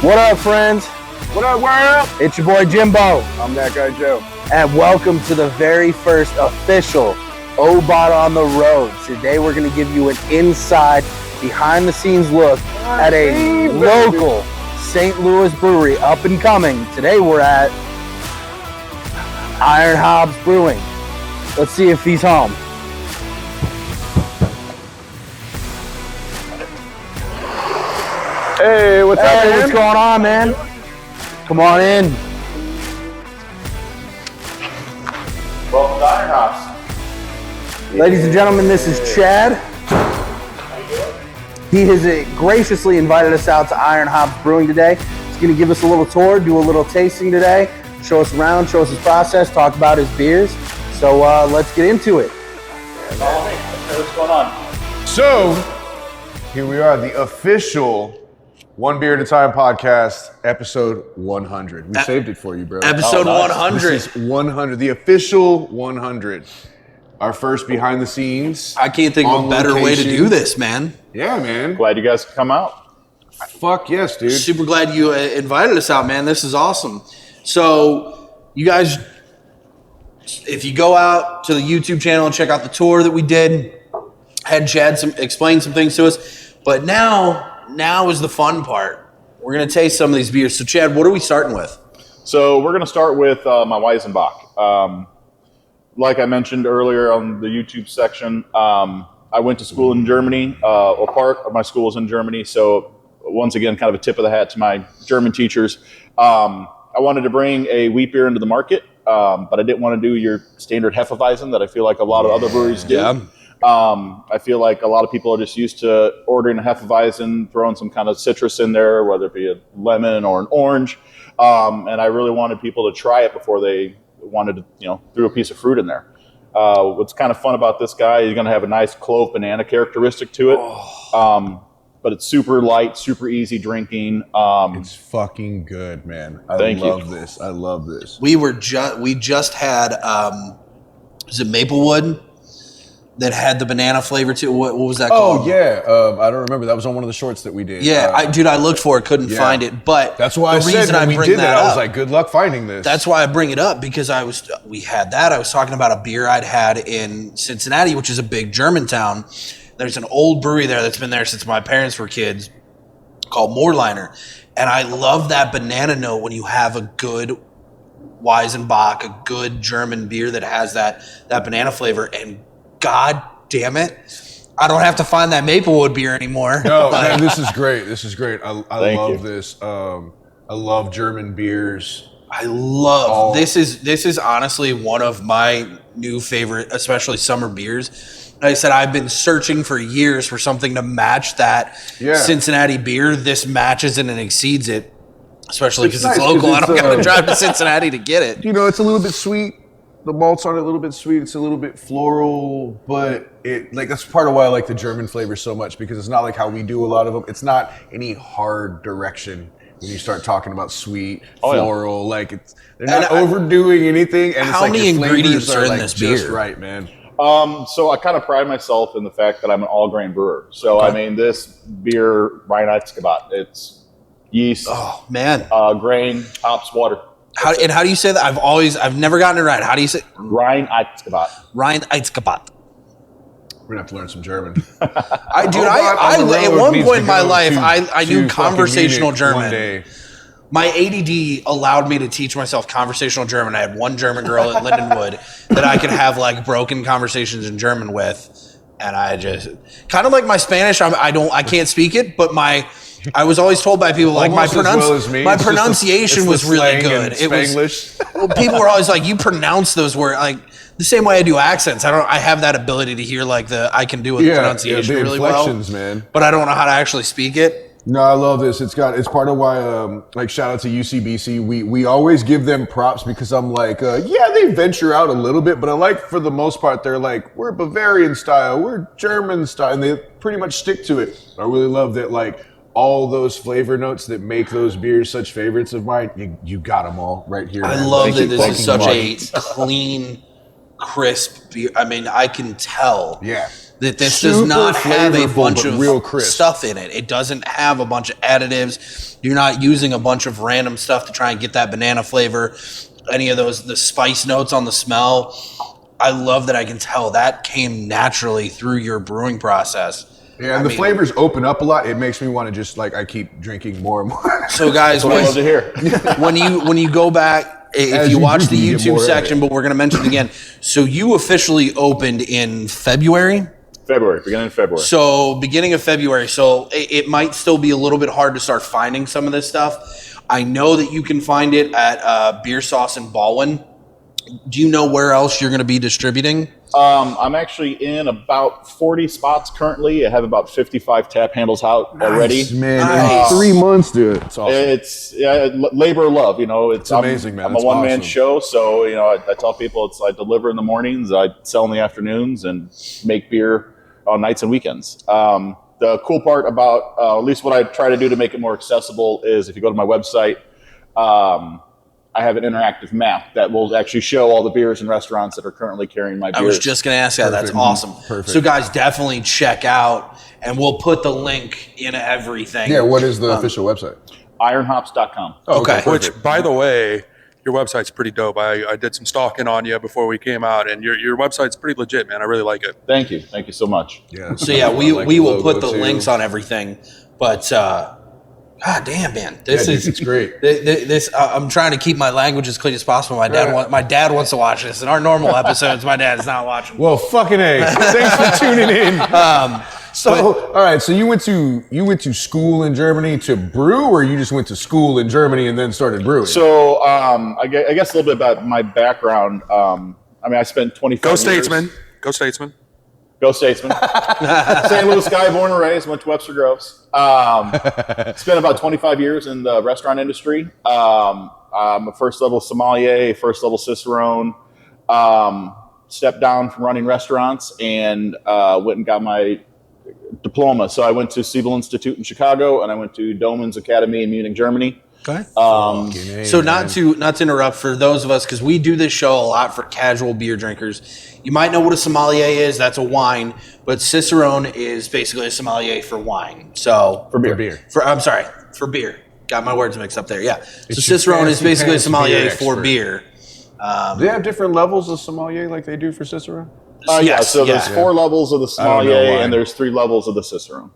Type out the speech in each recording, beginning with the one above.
What up, friends? What up, world? It's your boy Jimbo. I'm that guy, Joe. And welcome to the very first official O.B.A.T on the road. Today we're going to give you an inside, behind-the-scenes look at a local St. Louis brewery, up and coming. Today we're at Iron Hops Brewing. Let's see if he's home. Hey, what's up, man? What's going on, man? Come on in. Welcome to Iron Hops. Ladies and gentlemen, this is Chad. He has graciously invited us out to Iron Hops Brewing today. He's going to give us a little tour, do a little tasting today, show us around, show us his process, talk about his beers. So let's get into it. What's going on? So, here we are, the official One Beer at a Time podcast, episode 100. We saved it for you, bro. Episode 100. This is 100, the official 100. Our first behind the scenes. I can't think of a better way to do this, man. Yeah, man. Glad you guys could come out. Fuck yes, dude. Super glad you invited us out, man. This is awesome. So, you guys, if you go out to the YouTube channel and check out the tour that we did, had Chad explain some things to us, but now is the fun part. We're going to taste some of these beers. So, Chad, what are we starting with? So, we're going to start with my Weizenbach. Like I mentioned earlier on the YouTube section, I went to school in Germany, or part of my school is in Germany. So, once again, kind of a tip of the hat to my German teachers. I wanted to bring a wheat beer into the market, but I didn't want to do your standard Hefeweizen that I feel like a lot of other breweries do. Yeah. I feel like a lot of people are just used to ordering a Hefeweizen, throwing some kind of citrus in there, whether it be a lemon or an orange. And I really wanted people to try it before they wanted to, throw a piece of fruit in there. What's kind of fun about this guy, he's going to have a nice clove banana characteristic to it. But it's super light, super easy drinking. It's fucking good, man. I love this. We just had, was it Maplewood? That had the banana flavor to it. What was that called? Oh, yeah. I don't remember. That was on one of the shorts that we did. Yeah, I looked for it, couldn't find it. But that's why I said when we did that, I was like, good luck finding this. That's why I bring it up, because we had that. I was talking about a beer I'd had in Cincinnati, which is a big German town. There's an old brewery there that's been there since my parents were kids called Moorliner. And I love that banana note when you have a good Weizenbach, a good German beer that has that banana flavor. And God damn it, I don't have to find that Maplewood beer anymore. No, man, this is great. I love this. I love German beers. This is honestly one of my new favorite, especially summer beers. Like I said, I've been searching for years for something to match that Cincinnati beer. This matches it and exceeds it, especially because it's local. I don't got to drive to Cincinnati to get it. It's a little bit sweet. The malts aren't a little bit sweet. It's a little bit floral, but that's part of why I like the German flavor so much, because it's not like how we do a lot of them. It's not any hard direction when you start talking about sweet, floral. Yeah. They're not overdoing anything. And how many ingredients are in this beer? Just right, man. So I kind of pride myself in the fact that I'm an all-grain brewer. So I mean, this beer, Reinheitsgebot, it's yeast, grain, hops, water. How do you say that? I've never gotten it right. How do you say Reinheitsgebot? Reinheitsgebot. We're gonna have to learn some German. At one point in my life, I knew conversational German. My ADD allowed me to teach myself conversational German. I had one German girl at Lindenwood that I could have broken conversations in German with, and I just kind of like my Spanish. I can't speak it, but I was always told by people my pronunciation was really good. It was people were always like, you pronounce those words the same way I do accents. I have that ability to hear I can do with the pronunciation really well, man. But I don't know how to actually speak it. No, I love this. It's part of why shout out to UCBC. We always give them props, because I'm they venture out a little bit, but for the most part they're we're Bavarian style, we're German style, and they pretty much stick to it. I really love that all those flavor notes that make those beers such favorites of mine, you got them all right here. I love that this is such a clean, crisp beer. I mean, I can tell that this does not have a bunch of real crisp stuff in it. It doesn't have a bunch of additives. You're not using a bunch of random stuff to try and get that banana flavor, any of the spice notes on the smell. I love that I can tell that came naturally through your brewing process. Yeah, and the flavors open up a lot. It makes me want to just I keep drinking more and more. So guys, what I love to hear. when you go back, if you watch the YouTube section, but we're going to mention it again. So you officially opened in February? Beginning of February. So beginning of February. So it might still be a little bit hard to start finding some of this stuff. I know that you can find it at Beer Sauce in Baldwin. Do you know where else you're going to be distributing? I'm actually in about 40 spots currently. I have about 55 tap handles out already. Man, 3 months, dude. It's awesome. It's labor of love. It's amazing, man. I'm a one-man show, so I tell people I deliver in the mornings, I sell in the afternoons, and make beer on nights and weekends. The cool part about at least what I try to do to make it more accessible is if you go to my website. I have an interactive map that will actually show all the beers and restaurants that are currently carrying my beers. I was just going to ask that. That's awesome. Perfect. So guys, definitely check out, and we'll put the link in everything. Yeah, what is the official website? Ironhops.com. Oh, okay. Which, by the way, your website's pretty dope. I did some stalking on you before we came out, and your website's pretty legit, man. I really like it. Thank you so much. Yeah. So yeah, we will put the links on everything, but God damn, man, it's great. This I'm trying to keep my language as clean as possible. My dad wants to watch this. In our normal episodes, my dad is not watching. Well, fucking A. Thanks for tuning in. All right. So you went to school in Germany to brew, or you just went to school in Germany and then started brewing? So I guess a little bit about my background. I spent 25 Go years. Statesman. Go Statesman. Go Statesman. St. Louis guy, born and raised, went to Webster Groves. Spent about 25 years in the restaurant industry. I'm a first level sommelier, first level cicerone. Stepped down from running restaurants and went and got my diploma. So I went to Siebel Institute in Chicago, and I went to Doman's Academy in Munich, Germany. Okay. So not to interrupt, for those of us, because we do this show a lot for casual beer drinkers. You might know what a sommelier is. That's a wine, but cicerone is basically a sommelier for wine. So for beer. For beer. Got my words mixed up there. Yeah. So cicerone is basically a sommelier for beer. Do they have different levels of sommelier like they do for cicerone? There's 4 levels of the sommelier, and there's 3 levels of the cicerone.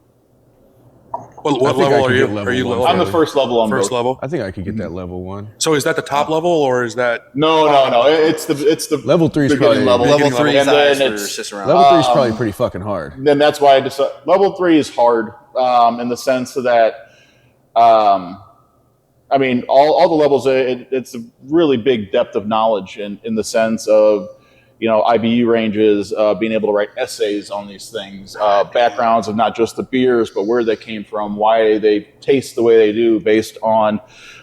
What level are you? Are you level? I'm the first level on first both. level. I think I could get that level 1. So is that the top level, or is that? No. It's the level 3 is probably level. Level 3 and is then for it's cicerone. Level 3 is probably pretty fucking hard. Then that's why I decided level 3 is hard in the sense that all the levels. It's a really big depth of knowledge in the sense of IBU ranges, being able to write essays on these things, backgrounds of not just the beers, but where they came from, why they taste the way they do, based on,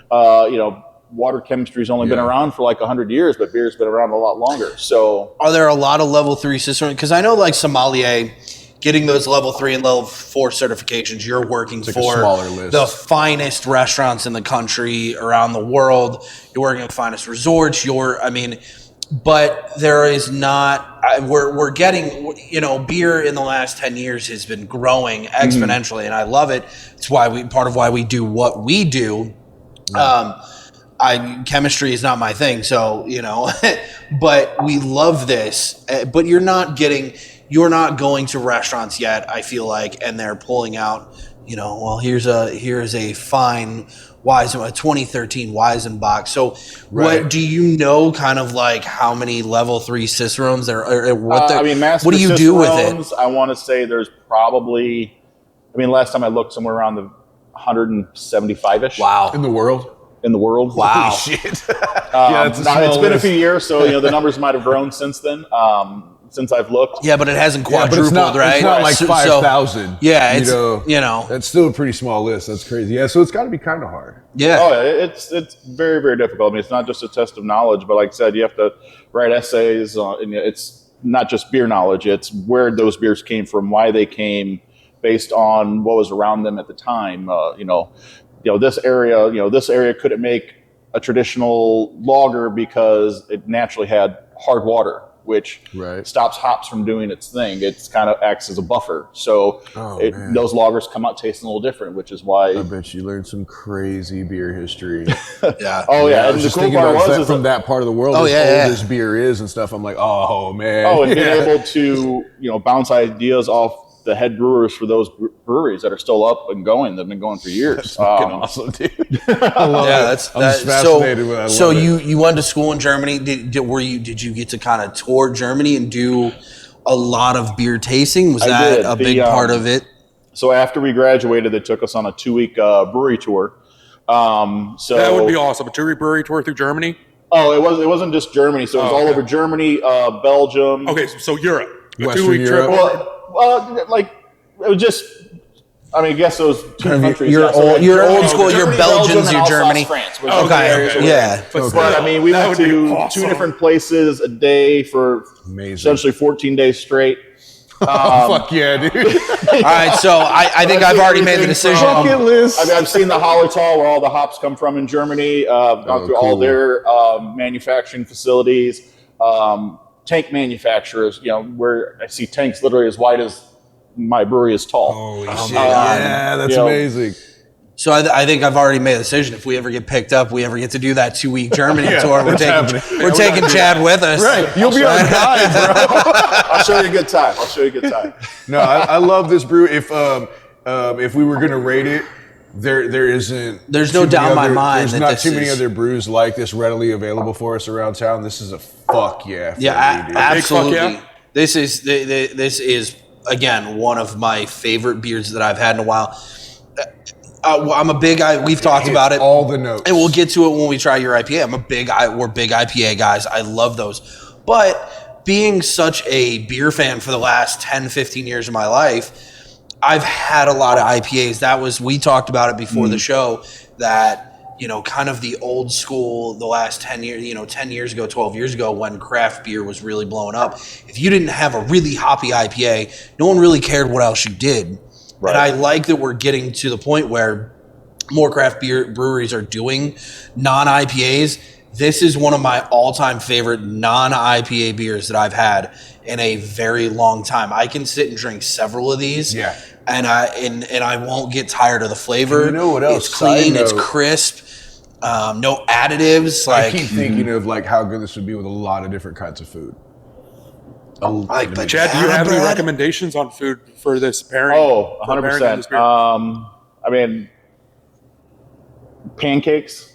water chemistry's only been around for like 100 years, but beer's been around a lot longer. So, are there a lot of level 3 cicerone? Because I know, like sommelier, getting those level 3 and level 4 certifications, you're working for the finest restaurants in the country, around the world. You're working at the finest resorts. But there is not. We're getting. Beer in the last 10 years has been growing exponentially, and I love it. It's part of why we do what we do. Chemistry is not my thing, so but we love this. But you're not going to restaurants yet, I feel like, and they're pulling out. Here's a fine Weizen, a 2013 Weizenbach. So, what do you know? Kind of like how many level 3 cicerones there? Or what do you do with it? I want to say there's probably. Last time I looked, somewhere around the 175-ish. Wow. In the world. Wow. Holy shit. It's been a few years, so the numbers might have grown since then. Since I've looked. Yeah, but it hasn't quadrupled, right? It's not like 5,000. Yeah, that's still a pretty small list. That's crazy. Yeah, so it's got to be kind of hard. Yeah. Oh, it's very, very difficult. It's not just a test of knowledge, but like I said, you have to write essays. And it's not just beer knowledge. It's where those beers came from, why they came, based on what was around them at the time. This area couldn't make a traditional lager because it naturally had hard water. which Right. stops hops from doing its thing. It kind of acts as a buffer. So man. those lagers come out tasting a little different, which is why. I bet you learned some crazy beer history. Yeah. Oh yeah, I and was the just cool thinking part about was that is from that part of the world. Oh, as yeah, old as beer is and stuff. I'm like, oh man. Oh, and being Yeah. able to bounce ideas off the head brewers for those breweries that are still up and going. They've been going for years. Fucking awesome, dude. I love it. I'm just fascinated with it. So you went to school in Germany. Did you get to kind of tour Germany and do a lot of beer tasting? Was that did. a big part of it? So after we graduated, they took us on a 2-week brewery tour. So That would be awesome. A 2-week brewery tour through Germany. Oh, it wasn't just Germany. So it was all over Germany, Belgium. Okay, so Europe. A Western 2-week trip. Europe. Well, like it was just. I mean, I guess those two countries. You're old Germany, school. You're Germany, Belgians. and You're Alsace, Germany. France. Was Okay. areas where- Yeah. But I mean, we That went would be to awesome. 2 different places a day for Amazing. essentially 14 days straight. Fuck yeah, dude. All right. So I think I've already made the decision. Bucket list. I mean, I've seen the Hallertau, where all the hops come from in Germany. Gone through all cool. their manufacturing facilities, tank manufacturers. Where I see tanks literally as wide as my brewery is tall. Holy shit. Yeah, that's amazing. So I think I've already made a decision. If we ever get picked up, we ever get to do that 2-week Germany tour. We're taking Chad with us. Right. You'll be our guide, bro. I'll show you a good time. No, I love this brew. If we were gonna rate it, there isn't. There's no too many doubt in my other- mind There's that not this too many is- other brews like this readily available for us around town. This is a fuck yeah. For Yeah, me, dude. absolutely. Fuck yeah. This is again one of my favorite beers that I've had in a while. I'm a big. We've talked Hits about it. all the notes, And we'll get to it when we try your IPA. We're big IPA guys. I love those. But being such a beer fan for the last 10, 15 years of my life, I've had a lot of IPAs. We talked about it before the show, that, kind of the old school, the last 10 years, 10 years ago, 12 years ago, when craft beer was really blowing up. If you didn't have a really hoppy IPA, no one really cared what else you did. Right. And I like that we're getting to the point where more craft beer breweries are doing non-IPAs. This is one of my all-time favorite non-IPA beers that I've had in a very long time. I can sit and drink several of these. Yeah. And I won't get tired of the flavor. You know what else? It's clean, Side it's note. crisp, no additives. I keep thinking of how good this would be with a lot of different kinds of food. But Chad, do you have any bread? recommendations on food for this pairing? Oh, For pairing 100%. this beer? I mean, pancakes.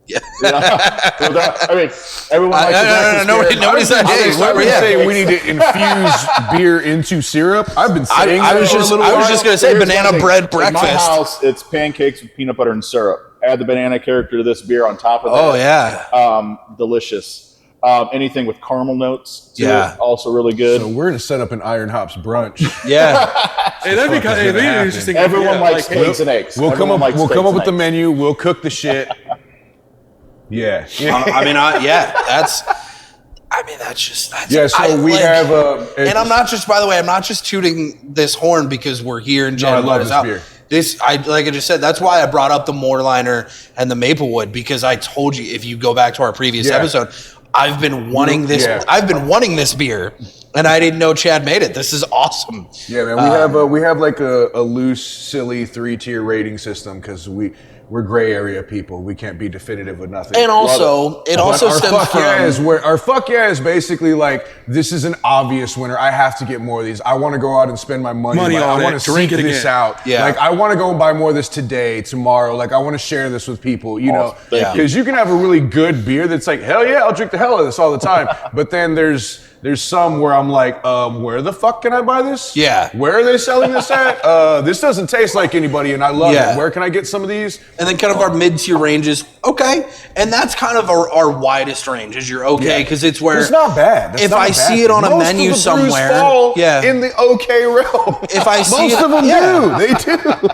Yeah. I mean, everyone likes Nobody said, hey, I would yeah. say we need to infuse beer into syrup. I've been saying I was that for a just little I was while. just gonna say Here's banana one thing. bread In my breakfast. house, it's pancakes with peanut butter and syrup. Add the banana character to this beer on top of that. Oh yeah. Delicious. Anything with caramel notes, too, Yeah. also really good. So we're gonna set up an Iron Hops brunch. Yeah. Hey, that'd be fuck is kind of gonna happen? interesting. Everyone likes like, steaks and eggs. We'll come Everyone up. likes We'll come steaks up with the and eggs. menu. We'll cook the shit. Yeah. That's Yeah. So we have. and I'm not just, by the way, I'm not just tooting this horn because we're here in I January. love this beer. Like I just said, that's why I brought up the Moorliner and the Maplewood, because I told you, if you go back to our previous Yeah. episode, I've been wanting this. Yeah. I've been wanting this beer, and I didn't know Chad made it. This is awesome. Yeah, man. We have like a loose, silly 3-tier rating system because we're gray area people. We can't be definitive with nothing. And also, it also our stems fuck from our fuck yeah is basically like, this is an obvious winner. I have to get more of these. I want to go out and spend my money. Money Like, on I want it, to drink seek it this again. out. Yeah. Like I want to go and buy more of this today, tomorrow. Like I want to share this with people. You know, thank because you can have a really good beer that's like, hell yeah, I'll drink the hell out of this all the time. But then there's some where I'm like, where the fuck can I buy this? Yeah. Where are they selling this at? This doesn't taste like anybody, and I love Yeah. it. Where can I get some of these? and then kind of our mid-tier ranges, okay, and that's kind of our widest range. Is you're okay because it's where It's not bad. That's if not I a bad see it on a thing. menu Most of the brews somewhere, fall yeah. in the okay realm. If I see most it- of them yeah. do, they do.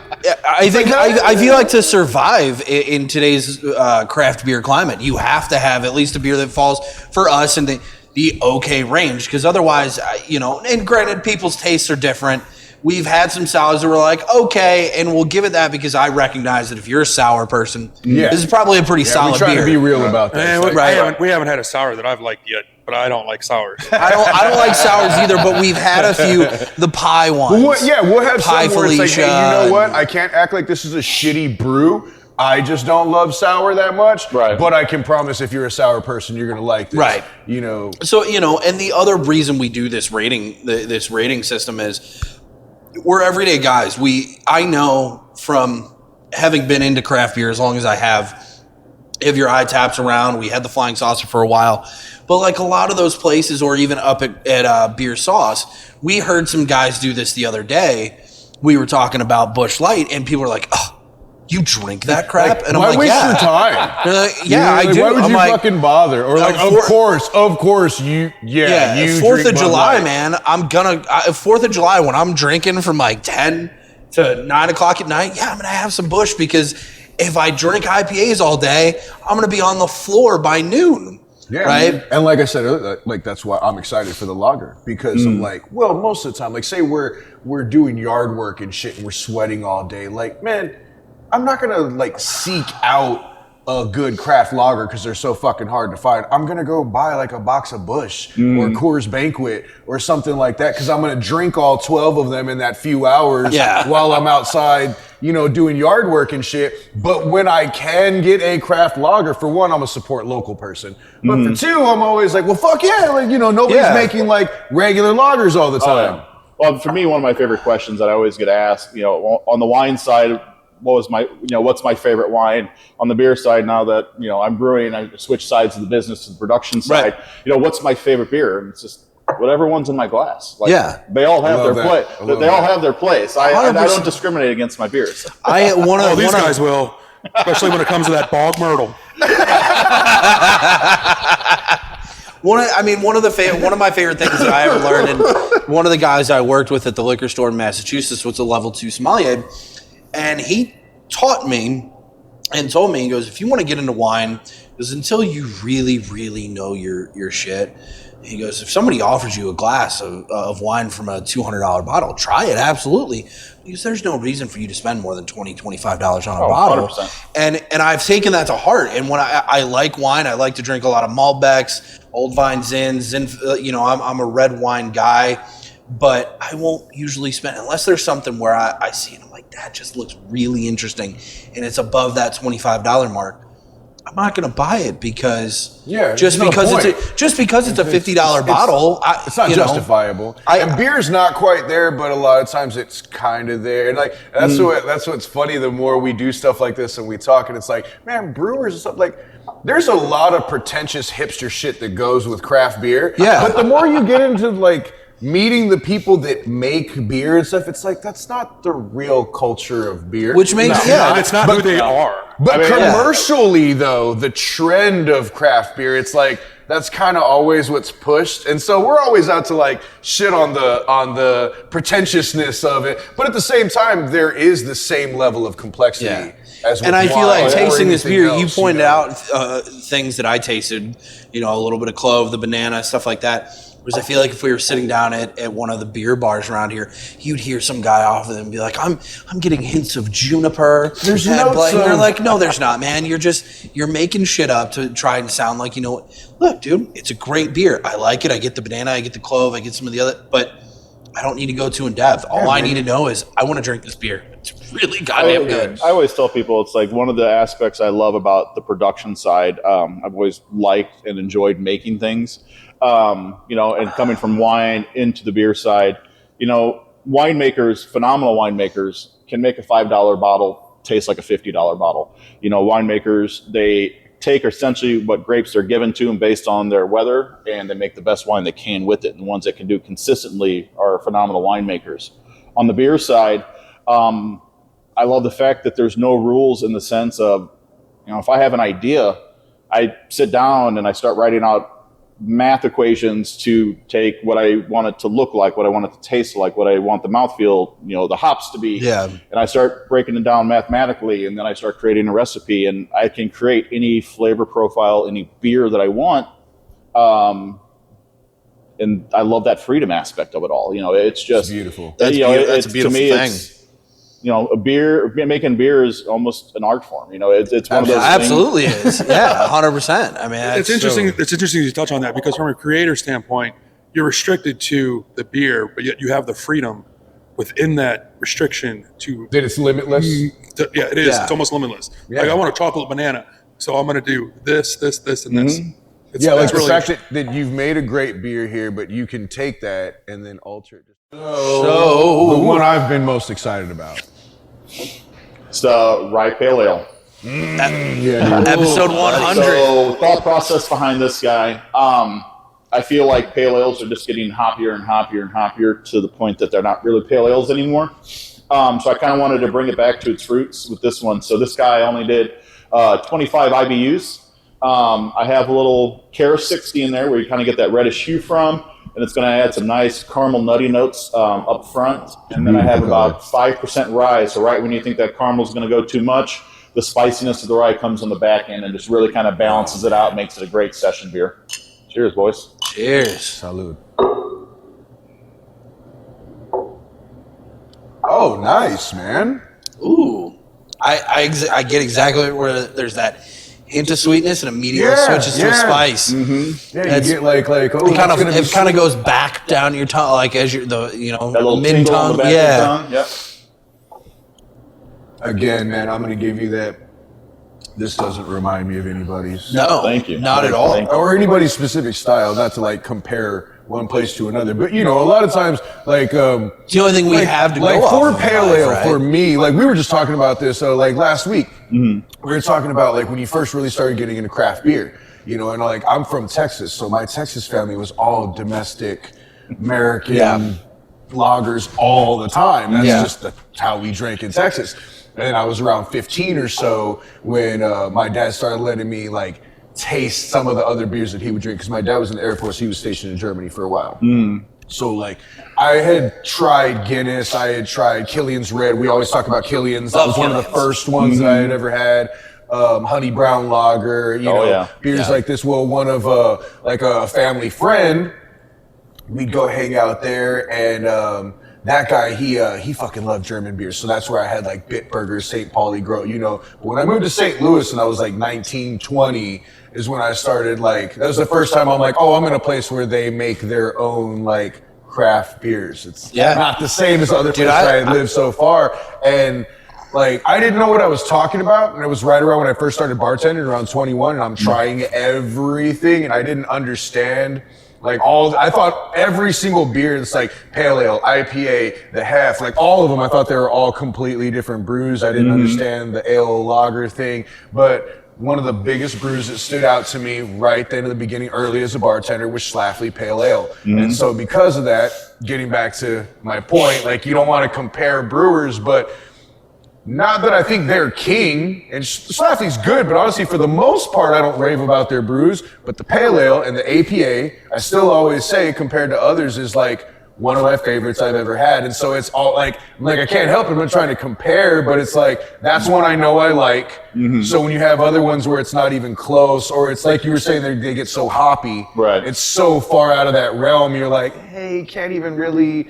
I think I feel like to survive in today's craft beer climate, you have to have at least a beer that falls for us in the okay range, because otherwise, and granted, people's tastes are different. we've had some sours that were like, okay, and we'll give it that because I recognize that if you're a sour person, this is probably a pretty solid we try beer. to be real about that. We haven't had a sour that I've liked yet, but I don't like sours. I don't like sours either, but we've had a few, the pie ones. We'll have Pie some where it's like, Felicia, hey, you know what? I can't act like this is a shitty brew. I just don't love sour that much. Right. But I can promise if you're a sour person, you're going to like this. Right. You know. So, and the other reason we do this rating system is we're everyday guys. I know from having been into craft beer as long as I have, if your eye taps around, we had the Flying Saucer for a while. But like a lot of those places, or even up at Beer Sauce, we heard some guys do this the other day. We were talking about Busch Light, and people were like, "Oh, you drink that crap?" And I'm why like, waste "Yeah." Your time? They're like, "Yeah, I do." Why would I'm you like, fucking bother? Or like, of course, you. Yeah, you. 4th of July, man. I'm gonna 4th of July when I'm drinking from like 10 to 9 o'clock at night. Yeah, I'm gonna have some Busch because if I drink IPAs all day, I'm gonna be on the floor by noon. Yeah, right. Man. And like I said, like that's why I'm excited for the lager because I'm like, well, most of the time, like say we're doing yard work and shit and we're sweating all day. Like, man, I'm not gonna like seek out a good craft lager because they're so fucking hard to find. I'm gonna go buy like a box of Busch or Coors Banquet or something like that because I'm gonna drink all 12 of them in that few hours while I'm outside, doing yard work and shit. But when I can get a craft lager, for one, I'm a support local person. But for two, I'm always like, well, fuck yeah, like nobody's making like regular lagers all the time. Well, for me, one of my favorite questions that I always get asked, on the wine side, what's my favorite wine? On the beer side, now that I'm brewing, I switch sides of the business to the production side. Right. What's my favorite beer? And it's just whatever one's in my glass. Like, they all have their place. They all have their place. I don't discriminate against my beers. These guys will, especially when it comes to that bog myrtle. One of my favorite things that I ever learned, and one of the guys I worked with at the liquor store in Massachusetts was a level 2 sommelier. And he taught me and told me, he goes, if you want to get into wine, because until you really, really know your shit, he goes, if somebody offers you a glass of wine from a $200 bottle, try it, absolutely. Because there's no reason for you to spend more than $20, $25 on a bottle. 100%. And I've taken that to heart. And when I like wine, I like to drink a lot of Malbecs, Old Vine Zins, I'm a red wine guy. But I won't usually spend, unless there's something where I see it, I'm like, that just looks really interesting, and it's above that $25 mark. I'm not going to buy it because just because it's a $50 bottle, it's not justifiable. And beer's not quite there, but a lot of times it's kind of there. And like that's what's funny. The more we do stuff like this and we talk, and it's like, man, brewers and stuff like. There's a lot of pretentious hipster shit that goes with craft beer. Yeah. But the more you get into like meeting the people that make beer and stuff, it's like that's not the real culture of beer. Which makes it's not who they are. But commercially though, the trend of craft beer, it's like that's kind of always what's pushed. And so we're always out to like shit on the pretentiousness of it. But at the same time, there is the same level of complexity. Yeah. And I feel like tasting this beer, you pointed out things that I tasted, a little bit of clove, the banana, stuff like that. Because I feel like if we were sitting down at one of the beer bars around here, you'd hear some guy off of them and be like, I'm getting hints of juniper. There's no. And they're like, no, there's not, man. You're making shit up to try and sound like, look, dude, it's a great beer. I like it. I get the banana, I get the clove, I get some of the other, but I don't need to go too in depth. All I need to know is I want to drink this beer. It's really goddamn good. I always tell people it's like one of the aspects I love about the production side. I've always liked and enjoyed making things. And coming from wine into the beer side, winemakers, phenomenal winemakers can make a $5 bottle taste like a $50 bottle. Winemakers, they take essentially what grapes are given to them based on their weather, and they make the best wine they can with it. And the ones that can do consistently are phenomenal winemakers. On the beer side, I love the fact that there's no rules in the sense of, if I have an idea, I sit down and I start writing out math equations to take what I want it to look like, what I want it to taste like, what I want the mouthfeel, the hops to be. Yeah. And I start breaking it down mathematically, and then I start creating a recipe, and I can create any flavor profile, any beer that I want. and I love that freedom aspect of it all. It's just beautiful. That's a beautiful thing. Making beer is almost an art form. It's one of those absolutely things. is. Yeah, 100%. I mean, it's interesting. It's interesting you touch on that because from a creator standpoint, you're restricted to the beer, but yet you have the freedom within that restriction to. That it's limitless. It is. Yeah. It's almost limitless. Yeah. Like I want a chocolate banana, so I'm going to do this, and this. Like the fact that you've made a great beer here, but you can take that and then alter it. So the one I've been most excited about. It's the rye pale ale. Episode 100. So thought process behind this guy. I feel like pale ales are just getting hoppier and hoppier and hoppier to the point that they're not really pale ales anymore. So I kind of wanted to bring it back to its roots with this one. So this guy only did 25 IBUs. I have a little Cara 60 in there where you kind of get that reddish hue from. And it's going to add some nice caramel nutty notes up front. And then I have about 5% rye. So right when you think that caramel is going to go too much, the spiciness of the rye comes on the back end and just really kind of balances it out, makes it a great session beer. Cheers, boys. Cheers. Salud. Oh, nice, man. Ooh. I get exactly where there's that hint of sweetness and immediately switches to a spice. Mm-hmm. Yeah, you get like it kind of goes back down your tongue, like as you're that little mid tongue. Yep. Again, man, I'm going to give you that. This doesn't remind me of anybody's. No, thank you. Not at all. Or anybody's specific style, not to like compare one place to another. But a lot of times, like it's the only thing we have to like go for off pale ale, right? For me, like we were just talking about this like last week. Mm-hmm. We were talking about like when you first really started getting into craft beer, and like I'm from Texas, so my Texas family was all domestic American lagers all the time. That's just how we drank in Texas. And I was around 15 or so when my dad started letting me like taste some of the other beers that he would drink, because my dad was in the Air Force. He was stationed in Germany for a while. So like I had tried Guinness, I had tried Killian's Red. We always talk about Killian's. That was one of the first ones that I had ever had. Honey Brown Lager, beers like this. Well, one of like a family friend, we'd go hang out there, and that guy, he fucking loved German beers. So that's where I had like Bitburger, St. Pauli Grow, But when I moved to St. Louis and I was like 19, 20 is when I started like, that was the first time I'm like, I'm in a place where they make their own like craft beers. It's not the same as other places I had lived so far. And like, I didn't know what I was talking about. And it was right around when I first started bartending, around 21, and I'm trying everything and I didn't understand. Like I thought every single beer that's like pale ale, IPA, the hef, like all of them, I thought they were all completely different brews. I didn't understand the ale lager thing. But one of the biggest brews that stood out to me right then in the beginning, early as a bartender, was Schlafly Pale Ale. And so because of that, getting back to my point, like you don't want to compare brewers, but not that I think they're king, and Schlafly's good, but honestly, for the most part, I don't rave about their brews. But the Pale Ale and the APA, I still always say, compared to others, is like one of my favorites I've ever had. And so it's all like I can't help it. I'm not trying to compare, but it's like, that's one I know I like. So when you have other ones where it's not even close, or it's like you were saying, they get so hoppy, right? It's so far out of that realm. You're like, hey, can't even really,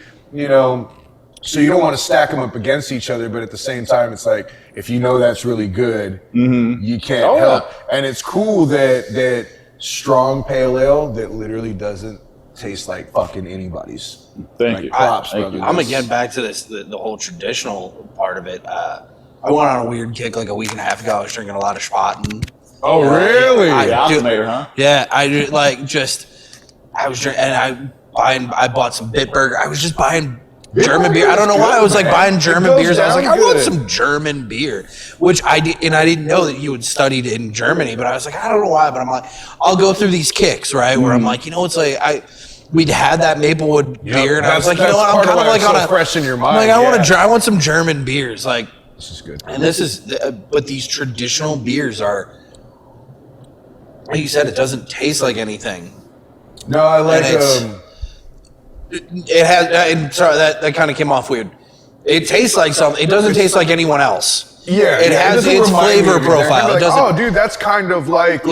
So you don't want to stack them up against each other, but at the same time, it's like, if you know that's really good, you can't help. And it's cool that strong pale ale that literally doesn't taste like fucking anybody's. Thank you. Props, I'm gonna get back to this, the whole traditional part of it. I went on a weird kick like a week and a half ago. I was drinking a lot of Spaten. Oh, really? Huh? Yeah, I was drinking, and I bought some Bitburger. I was just buying German beer. I don't know why I was like buying German beers. I was like, I want some German beer, which I did, and I didn't know that you had studied in Germany. But I was like, I don't know why, but I'm like, I'll go through these kicks, right? Where I'm like, it's like we'd had that Maplewood beer, and I was like, I'm kind of like on a fresh in your mind. I'm like, I want some German beers, like this is good. And but these traditional beers are, like you said, it doesn't taste like anything. No, I like it has, and sorry, that kind of came off weird. It tastes like something. It doesn't taste like anyone else. Yeah, it has its flavor profile. Like, dude, that's kind of like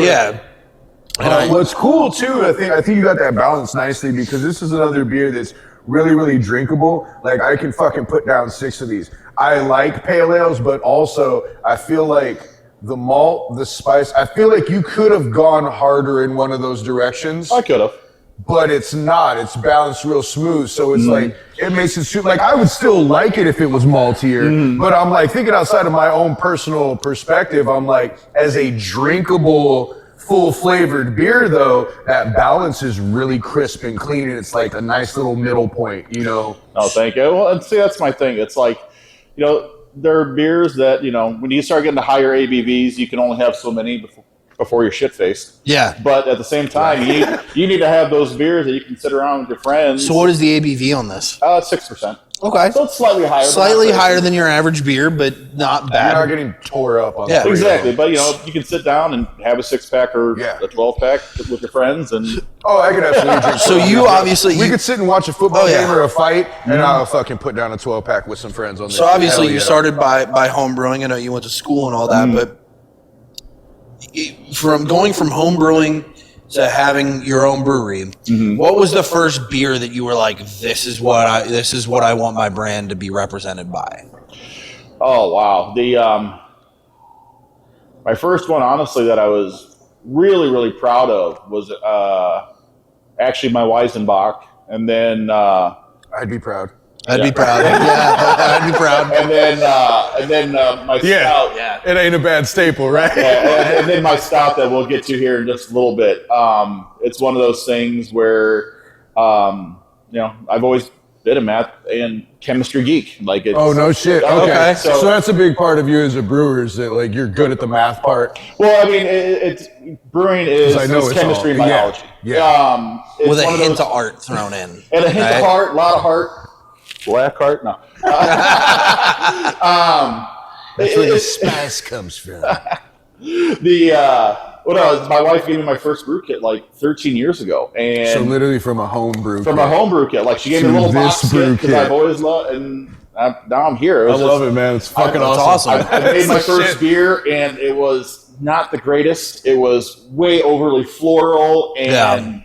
What's cool too, I think you got that balance nicely, because this is another beer that's really, really drinkable. Like, I can fucking put down 6 of these. I like pale ales, but also I feel like the malt, the spice, I feel like you could have gone harder in one of those directions. I could have. But it's not. It's balanced real smooth. So it's like, it makes it like, I would still like it if it was maltier. But I'm like, thinking outside of my own personal perspective, I'm like, as a drinkable, full flavored beer though, that balance is really crisp and clean, and it's like a nice little middle point, you know? Oh, thank you. Well, and see, that's my thing. It's like, you know, there are beers that, you know, when you start getting to higher ABVs, you can only have so many before you're shit-faced. Yeah. But at the same time, you need to have those beers that you can sit around with your friends. So what is the ABV on this? 6%. Okay. So it's slightly higher. Slightly higher than your average beer, but not bad. You're not getting tore up on Yeah. Exactly. But, you know, you can sit down and have a 6-pack or a 12-pack with your friends. And I could absolutely drink. So you obviously... We could sit and watch a football game or a fight, and I'll fucking put down a 12-pack with some friends on this. So obviously you started by home brewing. I know you went to school and all that, but from going from home brewing to having your own brewery, what was the first beer that you were like, this is what I want my brand to be represented by? Oh wow, my first one, honestly, that I was really, really proud of was actually my Weizenbach, and then I'd be proud. I'd be proud. Yeah, I'd be proud. And then my stout. Yeah, it ain't a bad staple, right? Yeah, and then my stout that we'll get to here in just a little bit. It's one of those things where, you know, I've always been a math and chemistry geek. Like, it's, no shit. Okay. So that's a big part of you as a brewer, is that like you're good at the math part. Well, I mean, it's brewing is chemistry and biology. Yeah. With a hint of art thrown in. And a hint of heart, a lot of heart. Black heart? No. That's where the spice comes from. My wife gave me my first brew kit like 13 years ago, and so literally from a home brew kit. A home brew kit. Like, she gave me a little box kit because I've always loved, and now I'm here. I love it, man. It's fucking awesome. I made my first beer, and it was not the greatest. It was way overly floral, and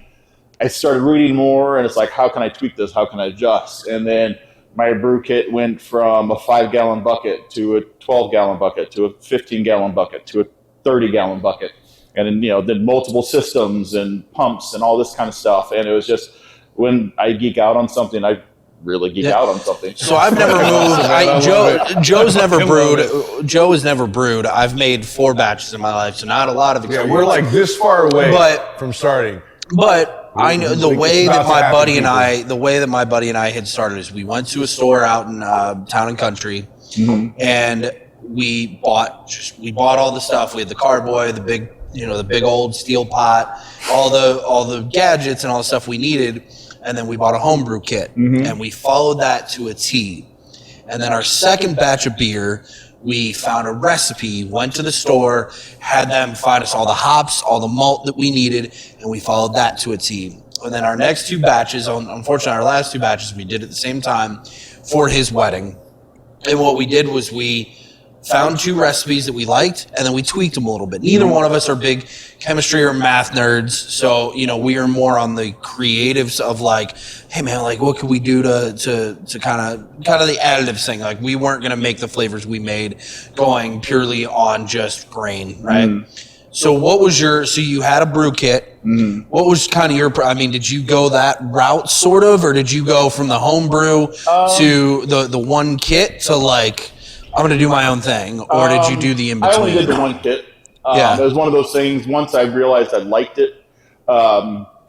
I started reading more, and it's like, how can I tweak this? How can I adjust? And then my brew kit went from a 5-gallon bucket to a 12-gallon bucket to a 15-gallon bucket to a 30-gallon bucket. And then, you know, then multiple systems and pumps and all this kind of stuff. And it was just, when I geek out on something, I really geek out on something. So I've never moved. Joe's never brewed. Joe has never brewed. I've made 4 batches in my life, so not a lot of experience. Yeah, we're like this far away from starting. But I know the way that my buddy and I had started is we went to a store out in Town and Country, and we bought all the stuff. We had the carboy, the big old steel pot, all the gadgets and all the stuff we needed, and then we bought a homebrew kit, and we followed that to a T. And then our second batch of beer, we found a recipe, went to the store, had them find us all the hops, all the malt that we needed, and we followed that to a T. And then our next 2 batches, unfortunately our last 2 batches, we did at the same time for his wedding. And what we did was we found 2 recipes that we liked, and then we tweaked them a little bit. Neither one of us are big chemistry or math nerds, so, you know, we are more on the creatives of like, hey man, like what could we do to kind of the additives thing. Like, we weren't going to make the flavors we made going purely on just grain, right? So what was so you had a brew kit. What was kind of did you go that route sort of, or did you go from the home brew to the one kit to like, I'm going to do my own thing, or did you do the in-between? I only did the one kit. It was one of those things, once I realized I liked it,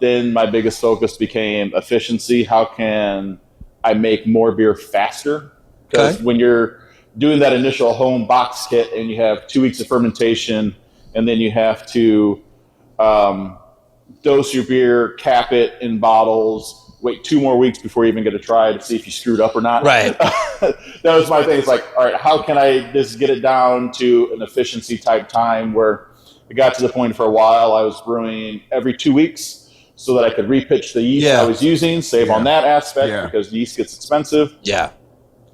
then my biggest focus became efficiency. How can I make more beer faster? Because when you're doing that initial home box kit and you have 2 weeks of fermentation, and then you have to dose your beer, cap it in bottles, wait 2 more weeks before you even get a try to see if you screwed up or not. Right. That was my thing. It's like, all right, how can I just get it down to an efficiency type time where it got to the point for a while I was brewing every 2 weeks so that I could repitch the yeast I was using, save on that aspect because yeast gets expensive. Yeah.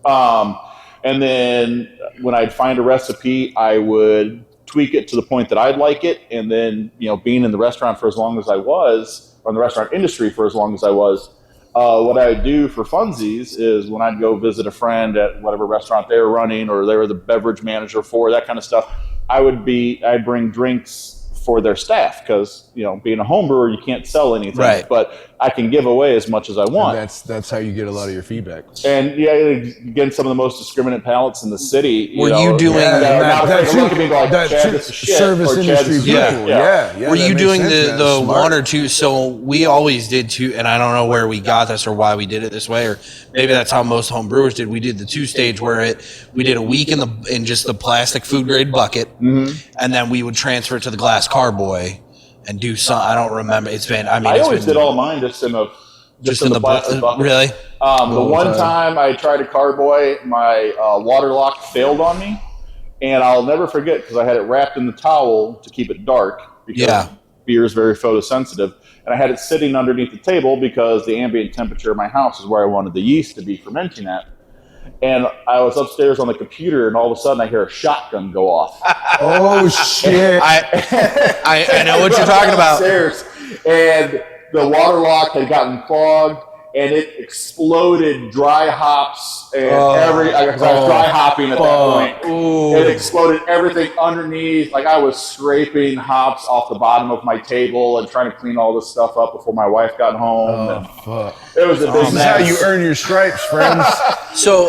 And then when I'd find a recipe, I would tweak it to the point that I'd like it. And then, being in the restaurant for as long as I was, or in the restaurant industry for as long as I was, what I would do for funsies is when I'd go visit a friend at whatever restaurant they were running, or they were the beverage manager for, that kind of stuff, I'd bring drinks for their staff, because being a home brewer, you can't sell anything, right, but I can give away as much as I want. And that's how you get a lot of your feedback. And again, some of the most discriminant palates in the city. Were you doing service industry people? Yeah. Were you doing the one or two? So we always did two, and I don't know where we got this or why we did it this way, or maybe that's how most home brewers did. We did the 2-stage where we did a week in just the plastic food grade bucket, and then we would transfer it to the glass carboy and do some. I don't remember. I always did all mine just in the plastic bucket. Really? The one time I tried a carboy, my water lock failed on me, and I'll never forget, because I had it wrapped in the towel to keep it dark, because beer is very photosensitive, and I had it sitting underneath the table because the ambient temperature of my house is where I wanted the yeast to be fermenting at. And I was upstairs on the computer, and all of a sudden I hear a shotgun go off. Oh shit! I know what you're talking about. Upstairs, and the water lock had gotten clogged, and it exploded dry hops and because I was dry hopping at that point. Ooh. It exploded everything underneath. Like, I was scraping hops off the bottom of my table and trying to clean all this stuff up before my wife got home. Fuck. It was a big This is how you earn your stripes, friends. So,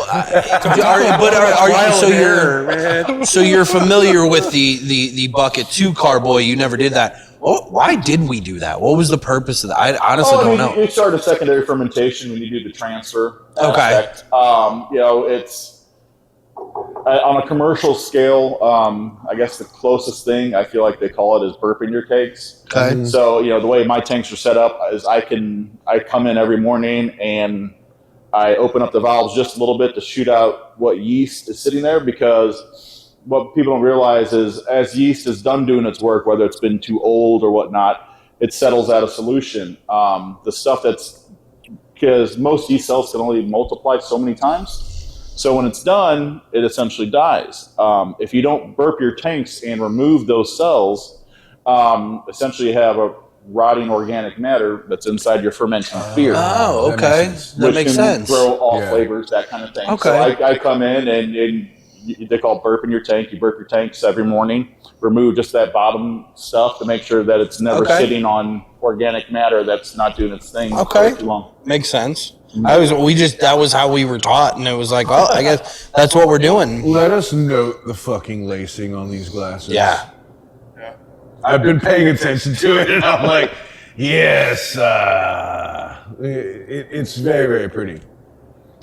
so you're familiar with the bucket 2 carboy? You never did that. Why did we do that? What was the purpose of that? I honestly don't know. You start a secondary fermentation when you do the transfer Okay. aspect. It's on a commercial scale. I guess the closest thing I feel like they call it is burping your tanks. Okay. So the way my tanks are set up is I come in every morning and I open up the valves just a little bit to shoot out what yeast is sitting there, because what people don't realize is, as yeast is done doing its work, whether it's been too old or whatnot, it settles out of solution. The stuff because most yeast cells can only multiply so many times. So when it's done, it essentially dies. If you don't burp your tanks and remove those cells, essentially you have a rotting organic matter that's inside your fermenting beer. Oh, okay. That makes sense. Grow all flavors, that kind of thing. Okay. So I come in and they call burping your tank. You burp your tanks every morning, remove just that bottom stuff to make sure that it's never sitting on organic matter that's not doing its thing for too long. Makes sense. That was how we were taught, and it was like, well, I guess that's what we're doing. Let us note the fucking lacing on these glasses. Yeah. I've been paying attention to it, and I'm like, yes, it's very, very pretty.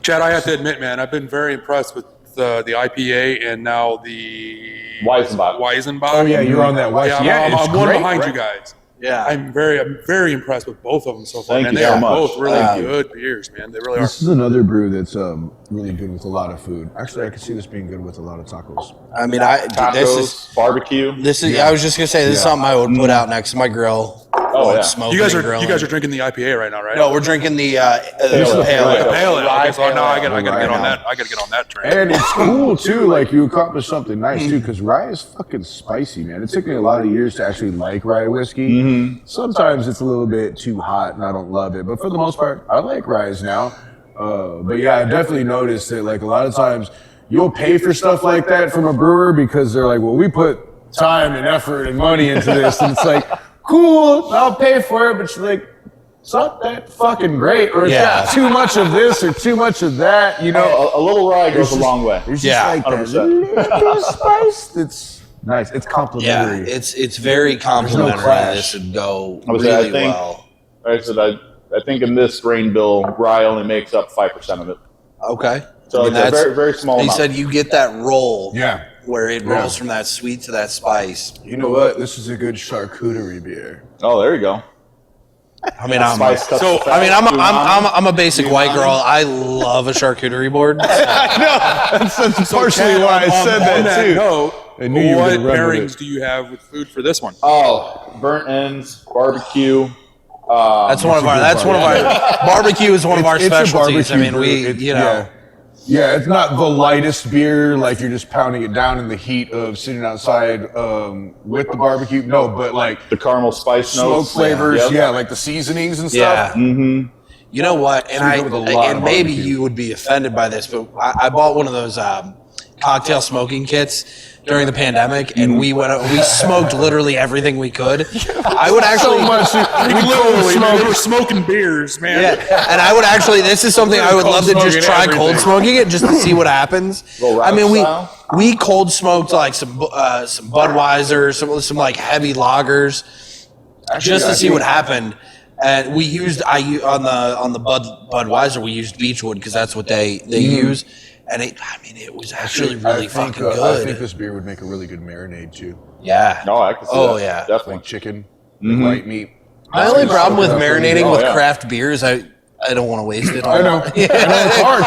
Chad, I have to admit, man, I've been very impressed with the IPA and now the Weizenbach. Oh yeah, you're on that Weizenbach. Yeah, I'm one behind you guys. Yeah, I'm very impressed with both of them so far. Thank you they are so much. both really good beers, man. They really are. This is another brew that's really good with a lot of food. Actually, I can see this being good with a lot of tacos. I mean, Tacos, this is barbecue. I was just gonna say, this is something I would put out next to my grill. You guys are drinking the IPA right now, right? No, we're drinking the pale ale. Rye Okay, so now I gotta Rye get on now. that. I gotta get on that train. And it's cool too. Like, you accomplished something nice too, because rye is fucking spicy, man. It took me a lot of years to actually like rye whiskey. Sometimes it's a little bit too hot, and I don't love it. But for the most part, I like ryes now. But yeah, I definitely noticed that, like, a lot of times you'll pay for stuff like that from a brewer because they're like, well, we put time and effort and money into this, and it's like, cool, I'll pay for it, but you're like, it's not that fucking great, or it's got too much of this or too much of that, you know. A little rye goes a long way. There's just like that 100%. little spice that's nice. It's complimentary. Yeah, it's very complimentary. clash. This would go I really think, well. Like I said, I think in this grain bill, rye only makes up 5% of it. Okay. So it's a very, very small He amount. said you get that roll. Yeah. Where it rolls from that sweet to that spice. You know what? This is a good charcuterie beer. Oh, there you go. I mean, I'm a basic white girl. I love a charcuterie board. That's partially why I said that too. I knew you were What gonna run with pairings it. do you have with food for this one? Oh, burnt ends, barbecue. That's one of our barbecue is one of our It's a specialties. I barbecue mean, brew. you know. Yeah, it's not the lightest beer, like you're just pounding it down in the heat of sitting outside with the barbecue. No, but like the caramel spice smoke notes, flavors, like the seasonings and stuff. Yeah. You know what? And maybe you would be offended by this, but I bought one of those cocktail smoking kits during the pandemic, and we smoked literally everything we could. I would actually we were smoking beers, man. Yeah, and I would actually. This is something I would love to just try cold smoking it just to see what happens. I mean, we cold smoked like some Budweiser, some like heavy lagers, just to see what happened. And we used on the Budweiser we used Beechwood because that's what they use. And it was actually really fucking good. I think this beer would make a really good marinade too. Yeah. No, I can see that. Yeah. Definitely. Like chicken, white meat. My only problem with marinating with craft beers, I don't want to waste it. I know. It's hard.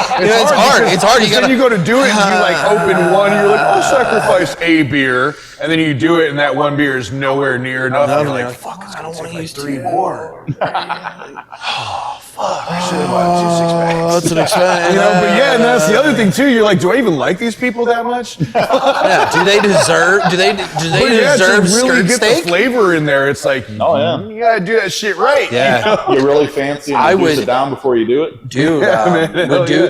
It's hard. Then you go to do it and you like open one, you're like, I'll sacrifice a beer. And then you do it and that one beer is nowhere near enough. And you're like, fuck, I don't want to use 3 more. Oh, fuck. I should have bought 2 6-packs. That's an expense. But yeah, and that's the other thing too. You're like, do I even like these people that much? Yeah. Do they deserve to really skirt get steak? the flavor in there? It's like, you gotta do that shit right. Yeah. You're really fancy and reduce it down before you do it? Dude,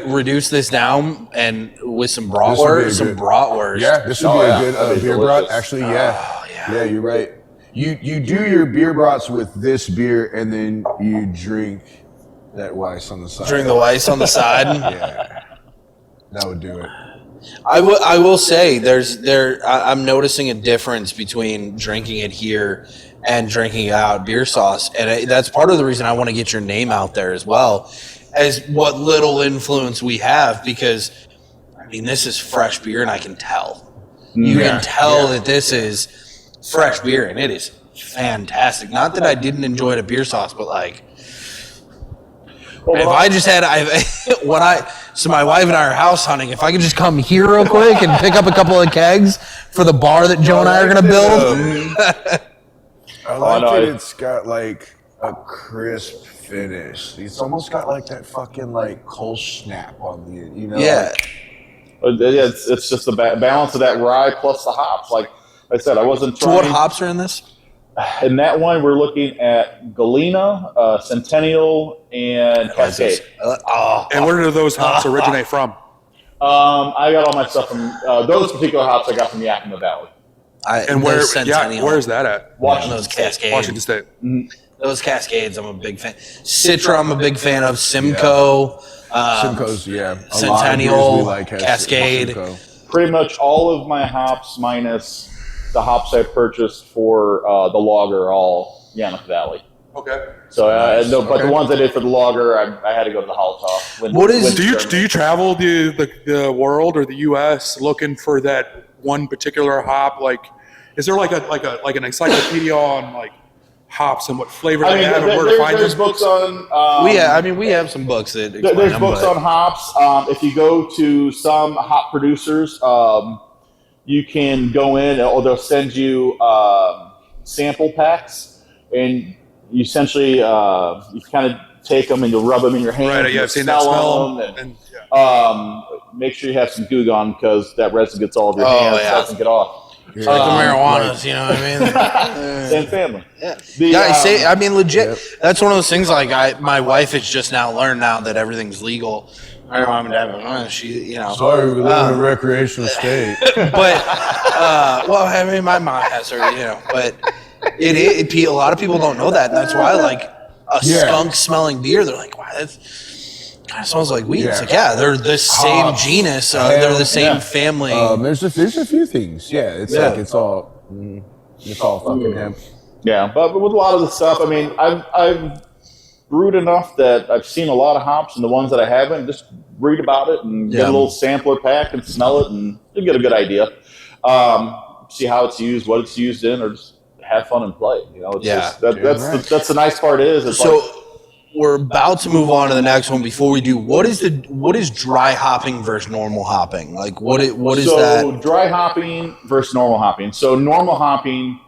reduce this down and with some bratwurst. Yeah, this would be a good beer brat. Actually, yeah, you're right. You do your beer brats with this beer, and then you drink that Weiss on the side. Drink the Weiss on the side. Yeah, that would do it. I will say I'm noticing a difference between drinking it here and drinking it out Beer Sauce, and that's part of the reason I want to get your name out there as well, as what little influence we have, because I mean this is fresh beer, and I can tell. You can tell that this is fresh beer, and it is fantastic. Not that I didn't enjoy it at Beer Sauce, but like, if I just had, so my wife and I are house hunting. If I could just come here real quick and pick up a couple of kegs for the bar that Joe and I are going to build. I like that it's got like a crisp finish. It's almost got like that fucking like Kolsch snap on the end, you know? Yeah. It's just the balance of that rye plus the hops. Like I said, I wasn't trying. So what hops are in this? In that one, we're looking at Galena, Centennial, and Cascade. And where do those hops originate from? I got all my stuff from those particular hops I got from Yakima Valley. Where's that at? Washington those Cascades. Washington State. Mm-hmm. Those Cascades, I'm a big fan. Citra, I'm a big fan of. Simcoe. Simcoe's, Centennial, Cascade. Simcoe. Pretty much all of my hops minus the hops I purchased for the lager are all Yakima Valley. Okay. So, but the ones I did for the lager, I had to go to the Holocaust. Do you travel the world or the U.S. looking for that one particular hop? Like, is there like an encyclopedia on like hops and what flavor they have and where to find there's them? books on. We have some books that explain there's them, books on hops. If you go to some hop producers, you can go in, or they'll send you sample packs, and you essentially you kind of take them and you rub them in your hands. Right, yeah, I've seen that smell. Make sure you have some Goo Gone because that resin gets all over your hands. It doesn't get off. It's like the marijuanas, you know what I mean? Same family. Yeah. Legit. That's one of those things. Like, my wife has just now learned now that everything's legal. My mom and dad, Sorry, we live in a recreational state. But, my mom has her, but a lot of people don't know that, and that's why, like, a skunk-smelling beer, they're like, wow, that kind of smells like weed. It's like, they're the same genus, they're the same family. There's a few things. Like it's all fucking hemp. Yeah, but with a lot of the stuff, I mean, I've brewed enough that I've seen a lot of hops, and the ones that I haven't, just read about it and get a little sampler pack and smell it, and you get a good idea. See how it's used, what it's used in, or just have fun and play. That's the nice part is. We're about to move on to the next one. Before we do, what is dry hopping versus normal hopping? Like what is that? So dry hopping versus normal hopping. So normal hopping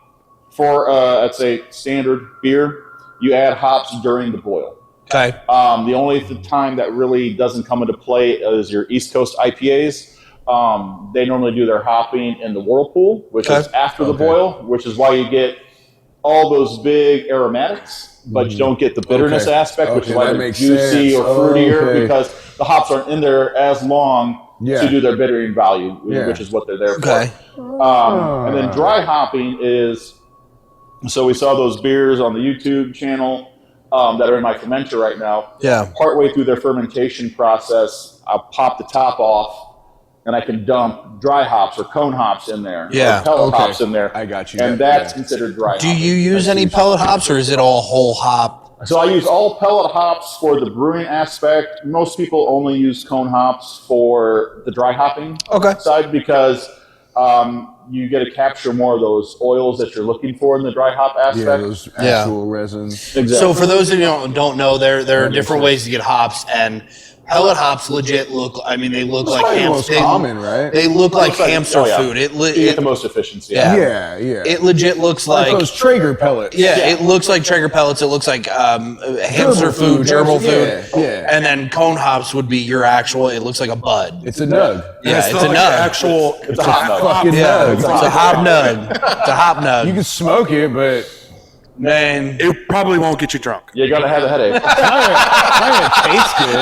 for I'd say standard beer, you add hops during the boil. Okay. The only time that really doesn't come into play is your East Coast IPAs. They normally do their hopping in the whirlpool, which is after the boil, which is why you get all those big aromatics, but you don't get the bitterness aspect, which is why they're juicy or fruitier, because the hops aren't in there as long to do their bittering value, which is what they're there for. And then dry hopping is, so we saw those beers on the YouTube channel that are in my fermenter right now. Yeah. Partway through their fermentation process, I'll pop the top off, and I can dump dry hops or cone hops in there, or pellet hops in there. I got you. And that's considered dry hopping. Do you use any pellet hops, or is it all whole hop? So I use all pellet hops for the brewing aspect. Most people only use cone hops for the dry hopping side, because you get to capture more of those oils that you're looking for in the dry hop aspect. Yeah, those actual resins. Exactly. So for those of you who don't know, there are different ways to get hops, and pellet hops legit look. I mean, they look like hamster. Common, right? They look like hamster food. You get the most efficiency. Yeah. It legit looks like those Traeger pellets. Yeah, it looks like Traeger pellets. It looks like hamster food, gerbil food. Yeah. And then cone hops would be your actual. It looks like a bud. It's a nug. Yeah, it's a nug. Actual. It's a hop nug. Fucking Yeah, nug. it's a hop nug. It's a hop nug. You can smoke it, but Man, It probably won't get you drunk. You're going to have a headache. it tastes good.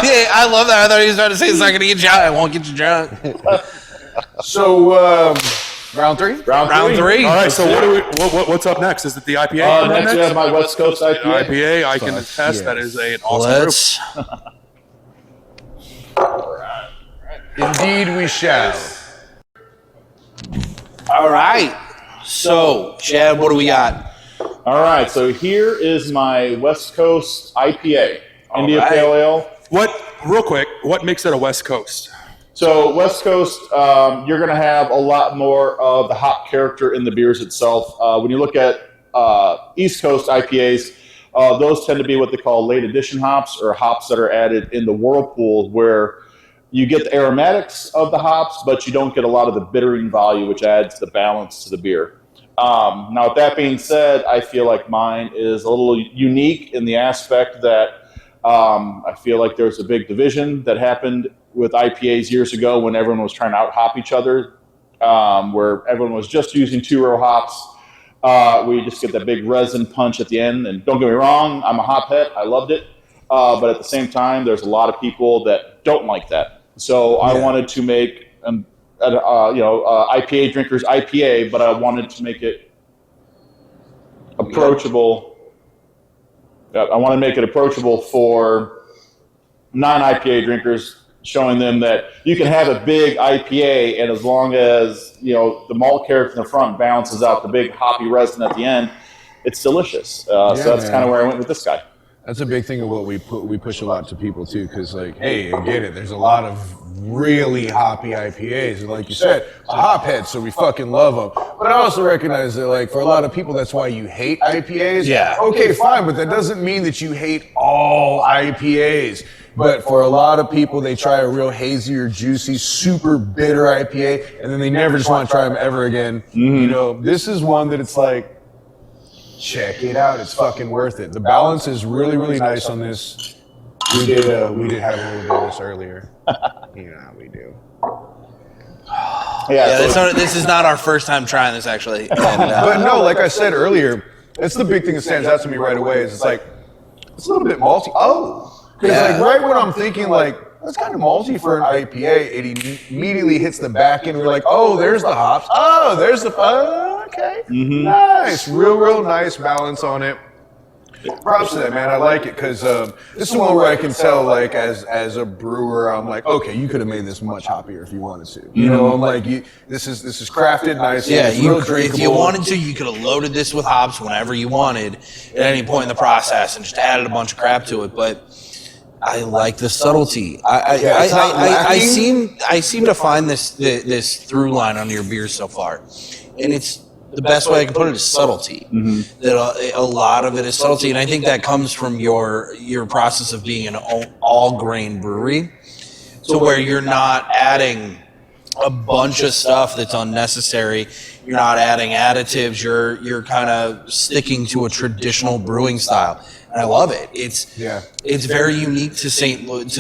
yeah, I love that. I thought he was trying to say it's not going to get you out. It won't get you drunk. So, round three? Round three. All right, so what's up next? Is it the IPA? Next we have my West Coast IPA. IPA, I can attest that is an awesome brew. Indeed we shall. All right. So, Chad, what do we got? All right, so here is my West Coast IPA, India Pale Ale. Real quick, what makes it a West Coast? So West Coast, you're going to have a lot more of the hop character in the beers itself. When you look at East Coast IPAs, those tend to be what they call late addition hops, or hops that are added in the whirlpool, where you get the aromatics of the hops, but you don't get a lot of the bittering value, which adds the balance to the beer. Now, with that being said, I feel like mine is a little unique in the aspect that I feel like there's a big division that happened with IPAs years ago when everyone was trying to out-hop each other, where everyone was just using two-row hops. We just get that big resin punch at the end. And don't get me wrong, I'm a hop head. I loved it. But at the same time, there's a lot of people that don't like that. So I wanted to make IPA drinkers IPA, but I wanted to make it approachable. I want to make it approachable for non-IPA drinkers, showing them that you can have a big IPA, and as long as the malt character in the front balances out the big hoppy resin at the end, it's delicious. So that's kind of where I went with this guy. That's a big thing of what we push a lot to people too, because hey, I get it. There's a lot of really hoppy IPAs, and like you said, a hop head, so we fucking love them. But I also recognize that for a lot of people, that's why you hate IPAs. Yeah. Okay, fine, but that doesn't mean that you hate all IPAs. But for a lot of people, they try a real hazy or juicy, super bitter IPA, and then they never just want to try them ever again. This is one that it's like, check it out. It's fucking worth it. The balance is really, really nice on this. We did have a little bit of this earlier. You know how we do. This is not our first time trying this, actually. But no, like I said earlier, it's the big thing that stands out to me right away is it's a little bit malty. Because right when I'm thinking that's kind of malty for an IPA, it immediately hits the back end. We're like, oh, there's the hops. Oh, there's the okay. Mm-hmm. Nice, real nice balance on it. Props to that, man. I like it because this is one where I can tell, as a brewer, I'm like, okay, you could have made this much hoppier if you wanted to. I'm like, this is crafted nice. Yeah, it's real drinkable. If you wanted to, you could have loaded this with hops whenever you wanted at any point in the process and just added a bunch of crap to it. But I like the subtlety. I seem to find this through line on your beers so far, and it's the best way I can put it is subtlety. Mm-hmm. That a lot of it is subtlety, and I think that comes from your process of being an all grain brewery, so where you're not adding a bunch of stuff that's unnecessary. You're not adding additives. You're kind of sticking to a traditional brewing style. And I love it. It's very unique to St. Louis.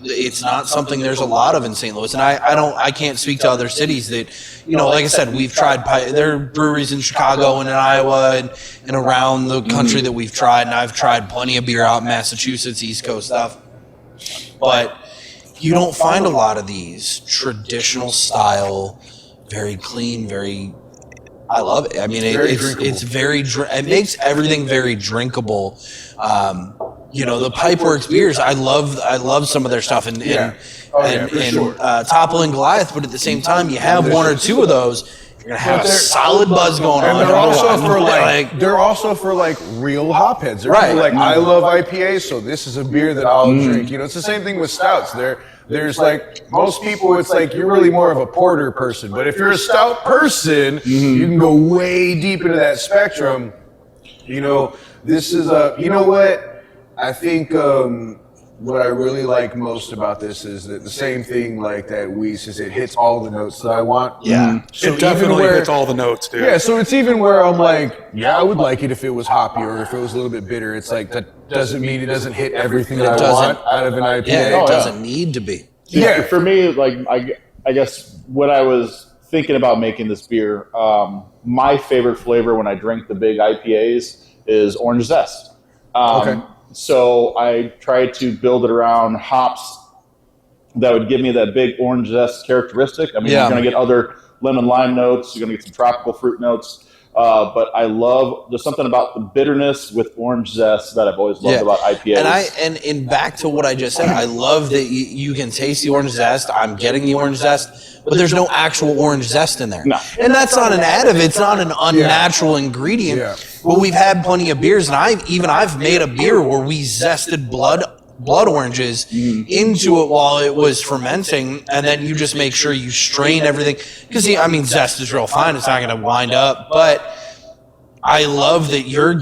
It's not something there's a lot of in St. Louis, and I can't speak to other cities that, like I said, we've tried. There are breweries in Chicago and in Iowa and around the country that we've tried, and I've tried plenty of beer out in Massachusetts, East Coast stuff, but you don't find a lot of these traditional style, very clean, very. I love it. I mean, it's very. It makes everything very drinkable. The Pipeworks beers. I love some of their stuff and Topple and Goliath. But at the same time, you have one or two of those, you're gonna have a solid buzz going on. And they're also for real hopheads. They're right. Like, I love IPAs, so this is a beer that I'll drink. It's the same thing with stouts. There's most people, it's you're really more of a porter person. But if you're a stout person, you can go way deep into that spectrum. This is what I think. What I really like most about this is that the same thing that Weiss is, it hits all the notes that I want. Yeah. So it definitely hits all the notes, dude. Yeah, so it's even where I'm I would like it if it was hoppy or if it was a little bit bitter. It's that doesn't mean it doesn't hit everything that I want out of an IPA. Yeah, it doesn't need to be. Yeah, for me, I guess when I was thinking about making this beer, my favorite flavor when I drink the big IPAs is orange zest. Okay. So I tried to build it around hops that would give me that big orange zest characteristic. I mean, you're going to get other lemon lime notes. You're going to get some tropical fruit notes. But there's something about the bitterness with orange zest that I've always loved about IPAs. And back to what I just said, I love that you can taste the orange zest. I'm getting the orange zest, but there's no actual orange zest in there. No. And that's not an additive. It's not an unnatural ingredient. Yeah. Well, we've had plenty of beers, and I've made a beer where we zested blood oranges into it while it was fermenting, and then you just make sure you strain everything, because zest is real fine, it's not going to wind up. But I love that you're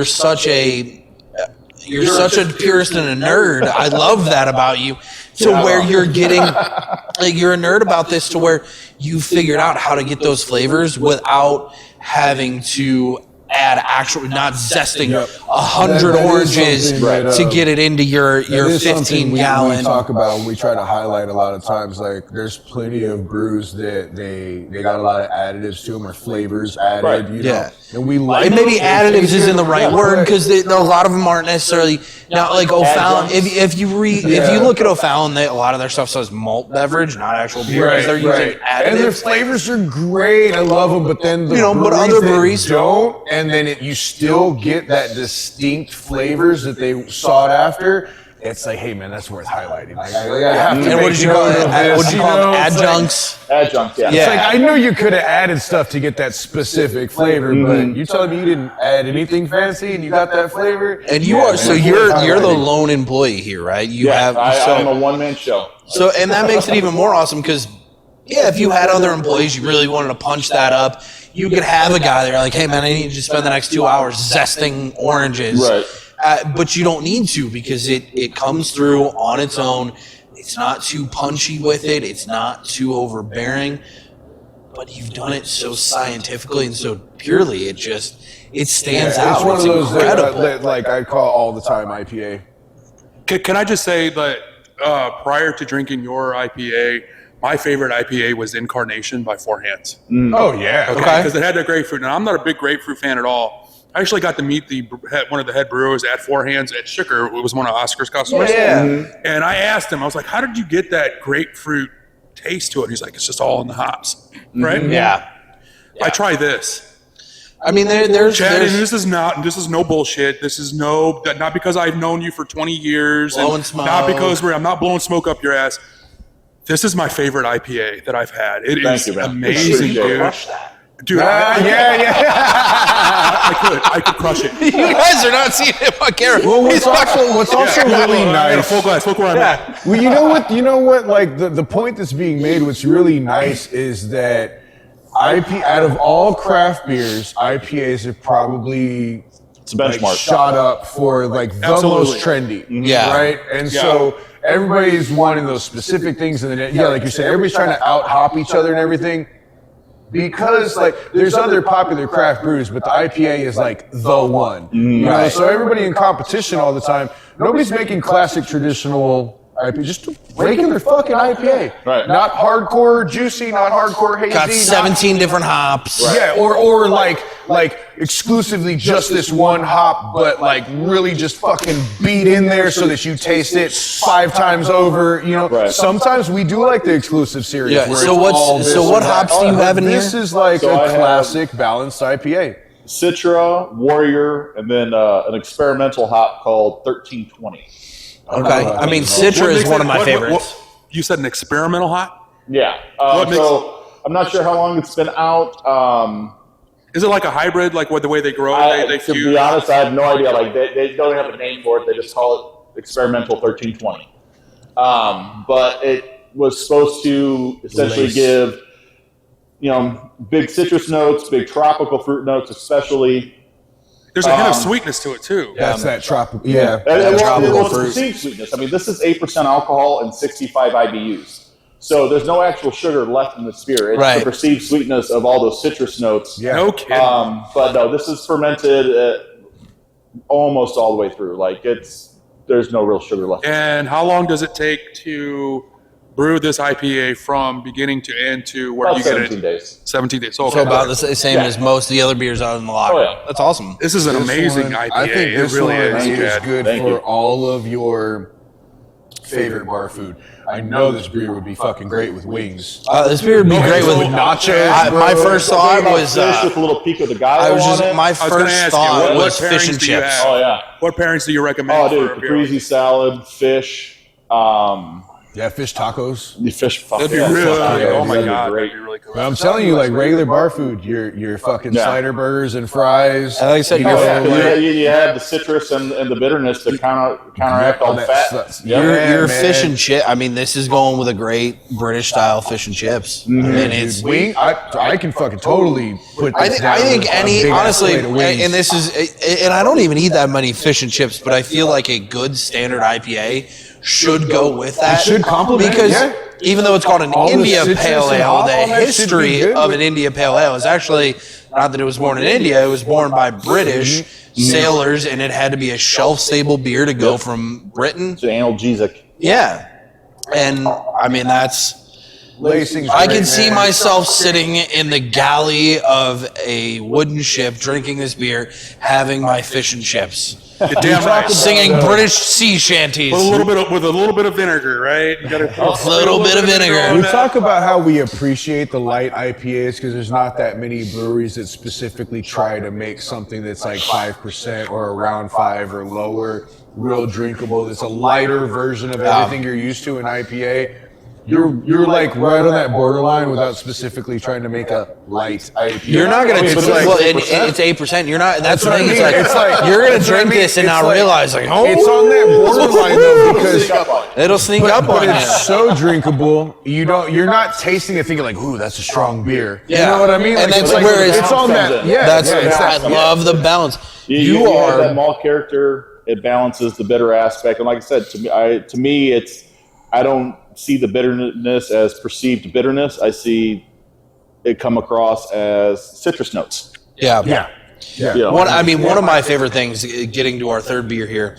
such a purist and a nerd. I love that about you, where you're getting you're a nerd about this, to where you figured out how to get those flavors without having to add not zesting 100 oranges to get it into your 15 gallon. We talk about when we try to highlight a lot of times, there's plenty of brews that they got a lot of additives to them or flavors added, and we like. And maybe additives isn't the right word, because a lot of them aren't necessarily O.B.A.A.T. If you look at O.B.A.A.T, a lot of their stuff says malt beverage, not actual beer, because they're using additives. And their flavors are great. I love them, but then but other breweries don't, and then you still get that distinct flavors that they sought after. It's hey man, that's worth highlighting. And what did you call it? Adjuncts? Adjuncts, yeah. It's I know you could have added stuff to get that specific flavor, but you telling me you didn't add anything fancy and you got that flavor? And you're the lone employee here, right? I'm a one-man show. So, and that makes it even more awesome, because if you had other employees, you really wanted to punch that up, you could have a guy there hey man, I need you to spend the next 2 hours zesting oranges. Right. But you don't need to, because it comes through on its own. It's not too punchy with it. It's not too overbearing. But you've done it so scientifically and so purely. It stands out. It's one of those incredible. that I call all the time IPA. Can I just say that prior to drinking your IPA, my favorite IPA was Incarnation by Four Hands. Oh yeah, okay. Because it had the grapefruit, and I'm not a big grapefruit fan at all. I actually got to meet one of the head brewers at Four Hands at Sugar. It was one of Oscar's customers. Yeah. And I asked him, I was like, how did you get that grapefruit taste to it? He's like, it's just all in the hops, right? Yeah. I try this. There's this is no bullshit. This is not because I've known you for 20 years. Blowing smoke. Not because I'm not blowing smoke up your ass. This is my favorite IPA that I've had. It is amazing, dude. Crush that. Dude, I could crush it. You guys are not seeing it on camera. Well, what's also really nice. I got a full glass. Look where I'm at. Well, you know what? The point that's being made, what's really nice is that out of all craft beers, IPAs have probably It's a benchmark. Shot up for the most trendy. Yeah. Right? And so everybody's wanting those specific things. And then, like you said, everybody's trying to out-hop each other and everything. because like there's other popular craft brews, but the IPA is like the one. You know, so everybody in competition all the time. Nobody's making classic traditional IPA, just a regular fucking IPA. Right. Not hardcore juicy, not hardcore hazy. Got 17 different hops. Yeah, or like exclusively just this one hop, but like really just fucking beat in there so that you taste it 5 times over. You know, Right. sometimes we do like the exclusive series. Yeah. where So it's all this what and that. hops do you have in here? This is like So I a have- classic balanced IPA. Citra, Warrior, and then an experimental hop called 1320. Okay. I mean, Citra is one of my favorites. You said an experimental hop? Yeah. So I'm not sure how long it's been out. Is it like a hybrid, like what the way they grow it? They To fuse? be honest, I have no idea. Like they don't have a name for it. They just call it experimental 1320. But it was supposed to essentially give, big citrus notes, big tropical fruit notes, especially. There's a hint of sweetness to it too. That's that tropical. Yeah. And tropical it's fruit. perceived sweetness. I mean, this is 8% alcohol and 65 IBUs. So there's no actual sugar left in the beer. It's Right. the perceived sweetness of all those citrus notes. Yeah. No kidding. But no, this is fermented almost all the way through. Like there's no real sugar left. And how long does it take to brew this IPA from beginning to end to where About you get 17 it? days. 17 days. So, So about the same as most of the other beers out in the lager. Oh, yeah. That's awesome. This is an This amazing one, IPA. I think It this really one is. is Chad. good Thank for you. all of your favorite bar food. I know this beer would be fucking great with wings. This beer would be great with nachos. My first thought was fish with a little pico de gallo I was on just it. my I was gonna first ask you, thought what was fish pairings and do you chips. have? Oh yeah. What pairings do you recommend Oh for dude, a beer? caprese salad, fish, Yeah, fish tacos. the fish. That'd be yeah, really, tacos, oh my that'd be God, great. that'd be really cool. But I'm telling you, like regular bar food, your fucking Yeah. cider burgers and fries. And like I said, you you're- know, Oh, yeah, like- you had the citrus and the bitterness to counteract all the fat. that's- Yep. Yeah, Your man. fish and chip. I mean, this is going with a great British style fish and chips. I mean, it's. Dude, wing. I can fucking totally put. I this think. I down think with a any big ass honestly, plate of wings. and this is, and I don't even eat that many fish and chips, but I feel like a good standard IPA should go with that. It should complement, because yeah. even though it's called an All the India citrus Pale and Ale, hop, the all that should be history good of with- an India Pale Ale is actually not that it was born in India; it was born by British sailors, and it had to be a shelf-stable beer to go from Britain. It's an analgesic. Yeah, and I mean that's. Lacing's I great, can see man. myself sitting in the galley of a wooden ship, drinking this beer, having my fish and chips, You're damn right. singing British sea shanties. With a little bit of vinegar, right? You gotta put A little bit of vinegar. on We that. talk about how we appreciate the light IPAs because there's not that many breweries that specifically try to make something that's like 5% or around 5 or lower, real drinkable. It's a lighter version of everything you're used to in IPA. You're like right on that borderline without specifically trying to make a light IPA. You're not gonna. But it's like Well, 8%. it's 8%. You're not. That's the what I thing. It's mean. like, It's like- you're gonna that's what I drink mean. this and It's not like- realize, like, oh, It's on that borderline though because Sneak up on it. it'll sneak up but on you. it's so drinkable. You're not tasting it thinking like, ooh, that's a strong beer. You Yeah. know what I mean? And Like, that's it's like, where it's on that. comes in. Yeah, That's. yeah, it's I that- love the balance. You have are. that malt character. It balances the bitter aspect, and like I said, to me, it's I don't see the bitterness as perceived bitterness. I see it come across as citrus notes. Yeah. Yeah. You know? One of my favorite things, getting to our third beer here,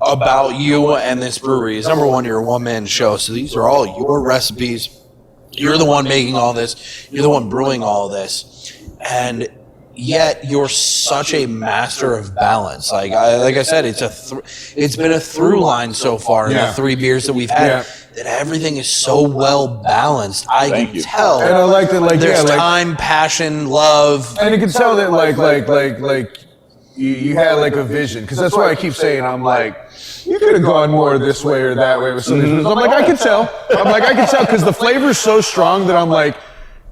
about you and this brewery is number one, you're a one-man show. So these are all your recipes. You're the one making all this. You're the one brewing all this. And yet you're such a master of balance. Like I said, it's been a through line so far in Yeah. the 3 beers that we've had Yeah. that everything is so well balanced. I Thank can you. tell. And I like that, like, there's yeah, like, time, passion, love. and you can tell that, like you had like a vision, because that's why I keep saying I'm like, you could have gone more this way or that way with some of these. I'm like, I can tell. Because the flavor's so strong that I'm like,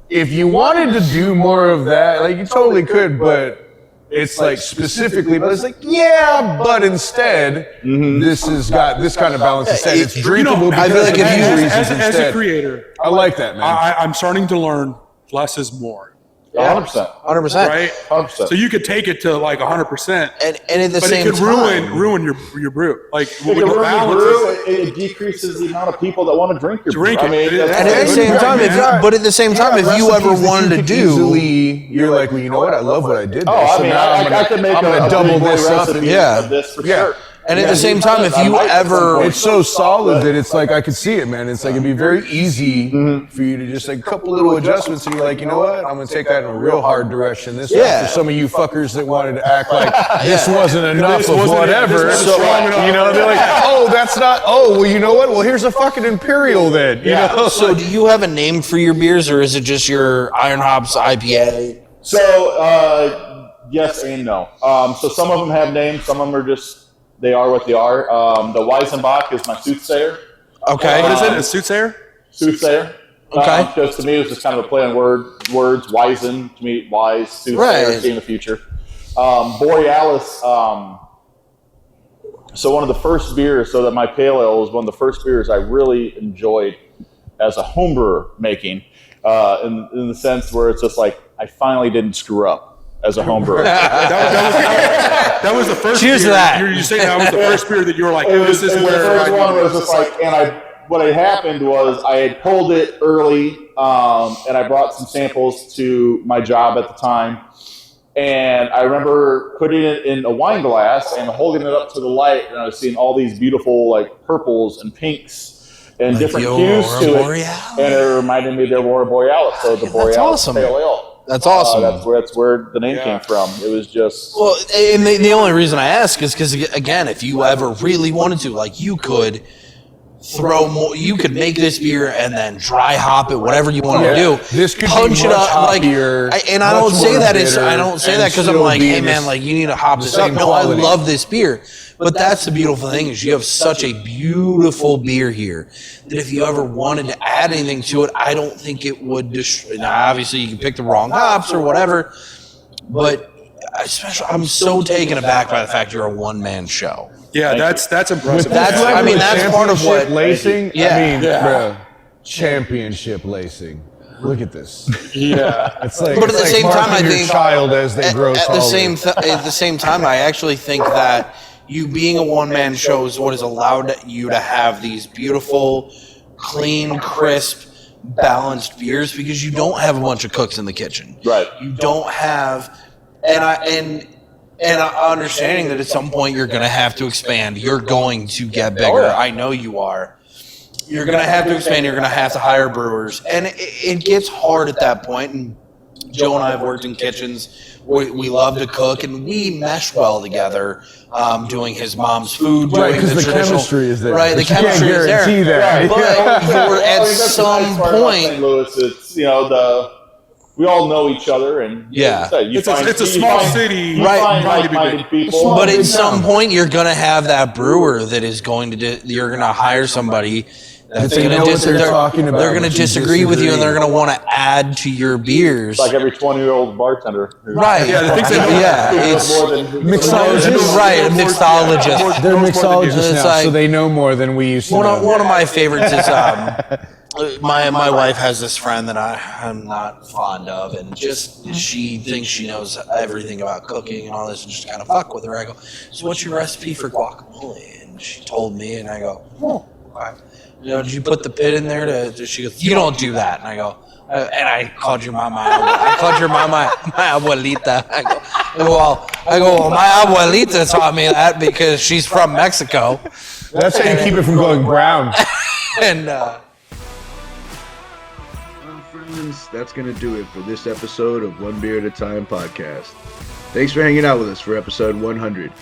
if you wanted to do more of that, like you totally could, but it's like specifically, but it's like, yeah, but instead, this has got this kind of balance instead. It's drinkable I because feel like of if these you- reasons as a instead. creator, I like that, man. I'm starting to learn less is more. 100%. Right? 100%. So you could take it to like 100%. And at the but same it could time, ruin your brew. Like it could ruin your brew. It decreases the amount of people that want to drink your brew. And at the same time, if you ever wanted to do, you're like, well, you know what? I love what I did. I could make a double this up. Of this for sure. And at the same time, if you ever... It's so solid that it's like, I could see it, man. It's like, it'd be very easy for you to just like a couple little adjustments and you're like, you know what? I'm going to take that in a real hard direction. This for some of you fuckers that wanted to act like this wasn't enough of whatever. So, you know, they're like, oh, that's not, well, you know what? Well, here's a fucking Imperial then. You know? So do you have a name for your beers or is it just your Iron Hops IPA? So, yes and no. So some of them have names. Some of them are just... They are what they are. The O.B.A.A.T is my soothsayer. Okay. What is it? A soothsayer? Soothsayer. Okay. Because to me, it was just kind of a play on words. Wizen, to me, wise, soothsayer, see in the future. Borealis. So one of the first beers, so that my pale ale was one of the first beers I really enjoyed as a homebrewer making, in the sense where it's just like, I finally didn't screw up as a home brewer. That was the first Cheers beer. to that. You're saying that was the first beer that you were like, this is where... The first one was just like, what had happened was I had pulled it early, and I brought some samples to my job at the time. And I remember putting it in a wine glass and holding it up to the light, and I was seeing all these beautiful like purples and pinks and like different hues to it. And it reminded me of the Aurora Borealis. So the Borealis Pale Ale. That's awesome. That's where the name came from. It was just... Well, and the only reason I ask is because, again, if you ever really wanted to, like, you could throw more... You could make this beer and then dry hop it, whatever you want to do. This could punch be it up. Like, hoppier, I don't say that because I'm like, hey, man, like, you need to hop this up. No, I love this beer. But that's the beautiful thing is you have such a beautiful beer here that if you ever wanted to add anything to it, I don't think it would destroy. Now, obviously, you can pick the wrong hops or whatever, but I'm so taken aback by the fact you're a one-man show. Yeah, that's impressive. That's part of what lacing. Yeah. Championship lacing. Look at this. Yeah, it's like. But at the same time, I think child as they grow taller. At the same time, I actually think that you being a one-man show is what has allowed you to have these beautiful, clean, crisp, balanced beers because you don't have a bunch of cooks in the kitchen. Right. You don't have, and understanding that at some point you're going to have to expand. You're going to get bigger. I know you are. You're going to have to expand. You're going to have to hire brewers, and it gets hard at that point. And Joe and I have worked in kitchens. We love to cook, and we mesh well together. Doing his mom's food, doing the chemistry is there. Right, the chemistry is there. But you're at some point. St. Louis, it's we all know each other, and it's a small city, right? People, but at some point, you're going to have that brewer that is going to. You're going to hire somebody. That's they're going to disagree with you, and they're going to want to add to your beers. Like every 20-year-old bartender. Right. It's mixologists. Right, a mixologist. They're mixologists now, so they know more than we used to know. One of my favorites is my wife has this friend that I'm not fond of, and just she thinks she knows everything about cooking and all this, and just kind of fuck with her. I go, so what's your recipe for guacamole? And she told me, and I go, okay. Did you put the pit in there? She goes, you don't do that. And I go, and I called your mama. I called your mama my abuelita. I go, my abuelita taught me that because she's from Mexico. That's how you keep it from going brown. And well, friends, that's going to do it for this episode of One Beer at a Time podcast. Thanks for hanging out with us for episode 100,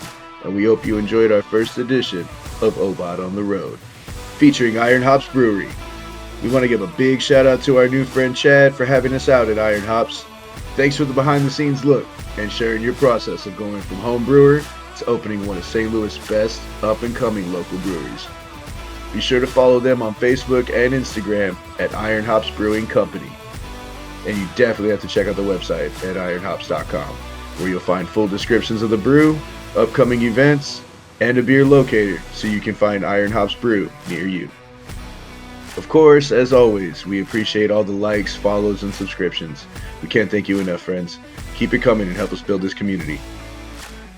and we hope you enjoyed our first edition of O.B.A.T on the Road, featuring Iron Hops Brewery. We want to give a big shout out to our new friend Chad for having us out at Iron Hops. Thanks for the behind the scenes look and sharing your process of going from home brewer to opening one of St. Louis' best up and coming local breweries. Be sure to follow them on Facebook and Instagram at Iron Hops Brewing Company. And you definitely have to check out the website at ironhops.com, where you'll find full descriptions of the brew, upcoming events, and a beer locator so you can find Iron Hops Brew near you. Of course, as always, we appreciate all the likes, follows, and subscriptions. We can't thank you enough, friends. Keep it coming and help us build this community.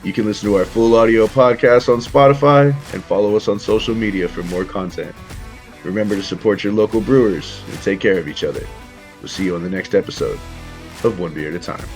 You can listen to our full audio podcast on Spotify and follow us on social media for more content. Remember to support your local brewers and take care of each other. We'll see you on the next episode of One Beer at a Time.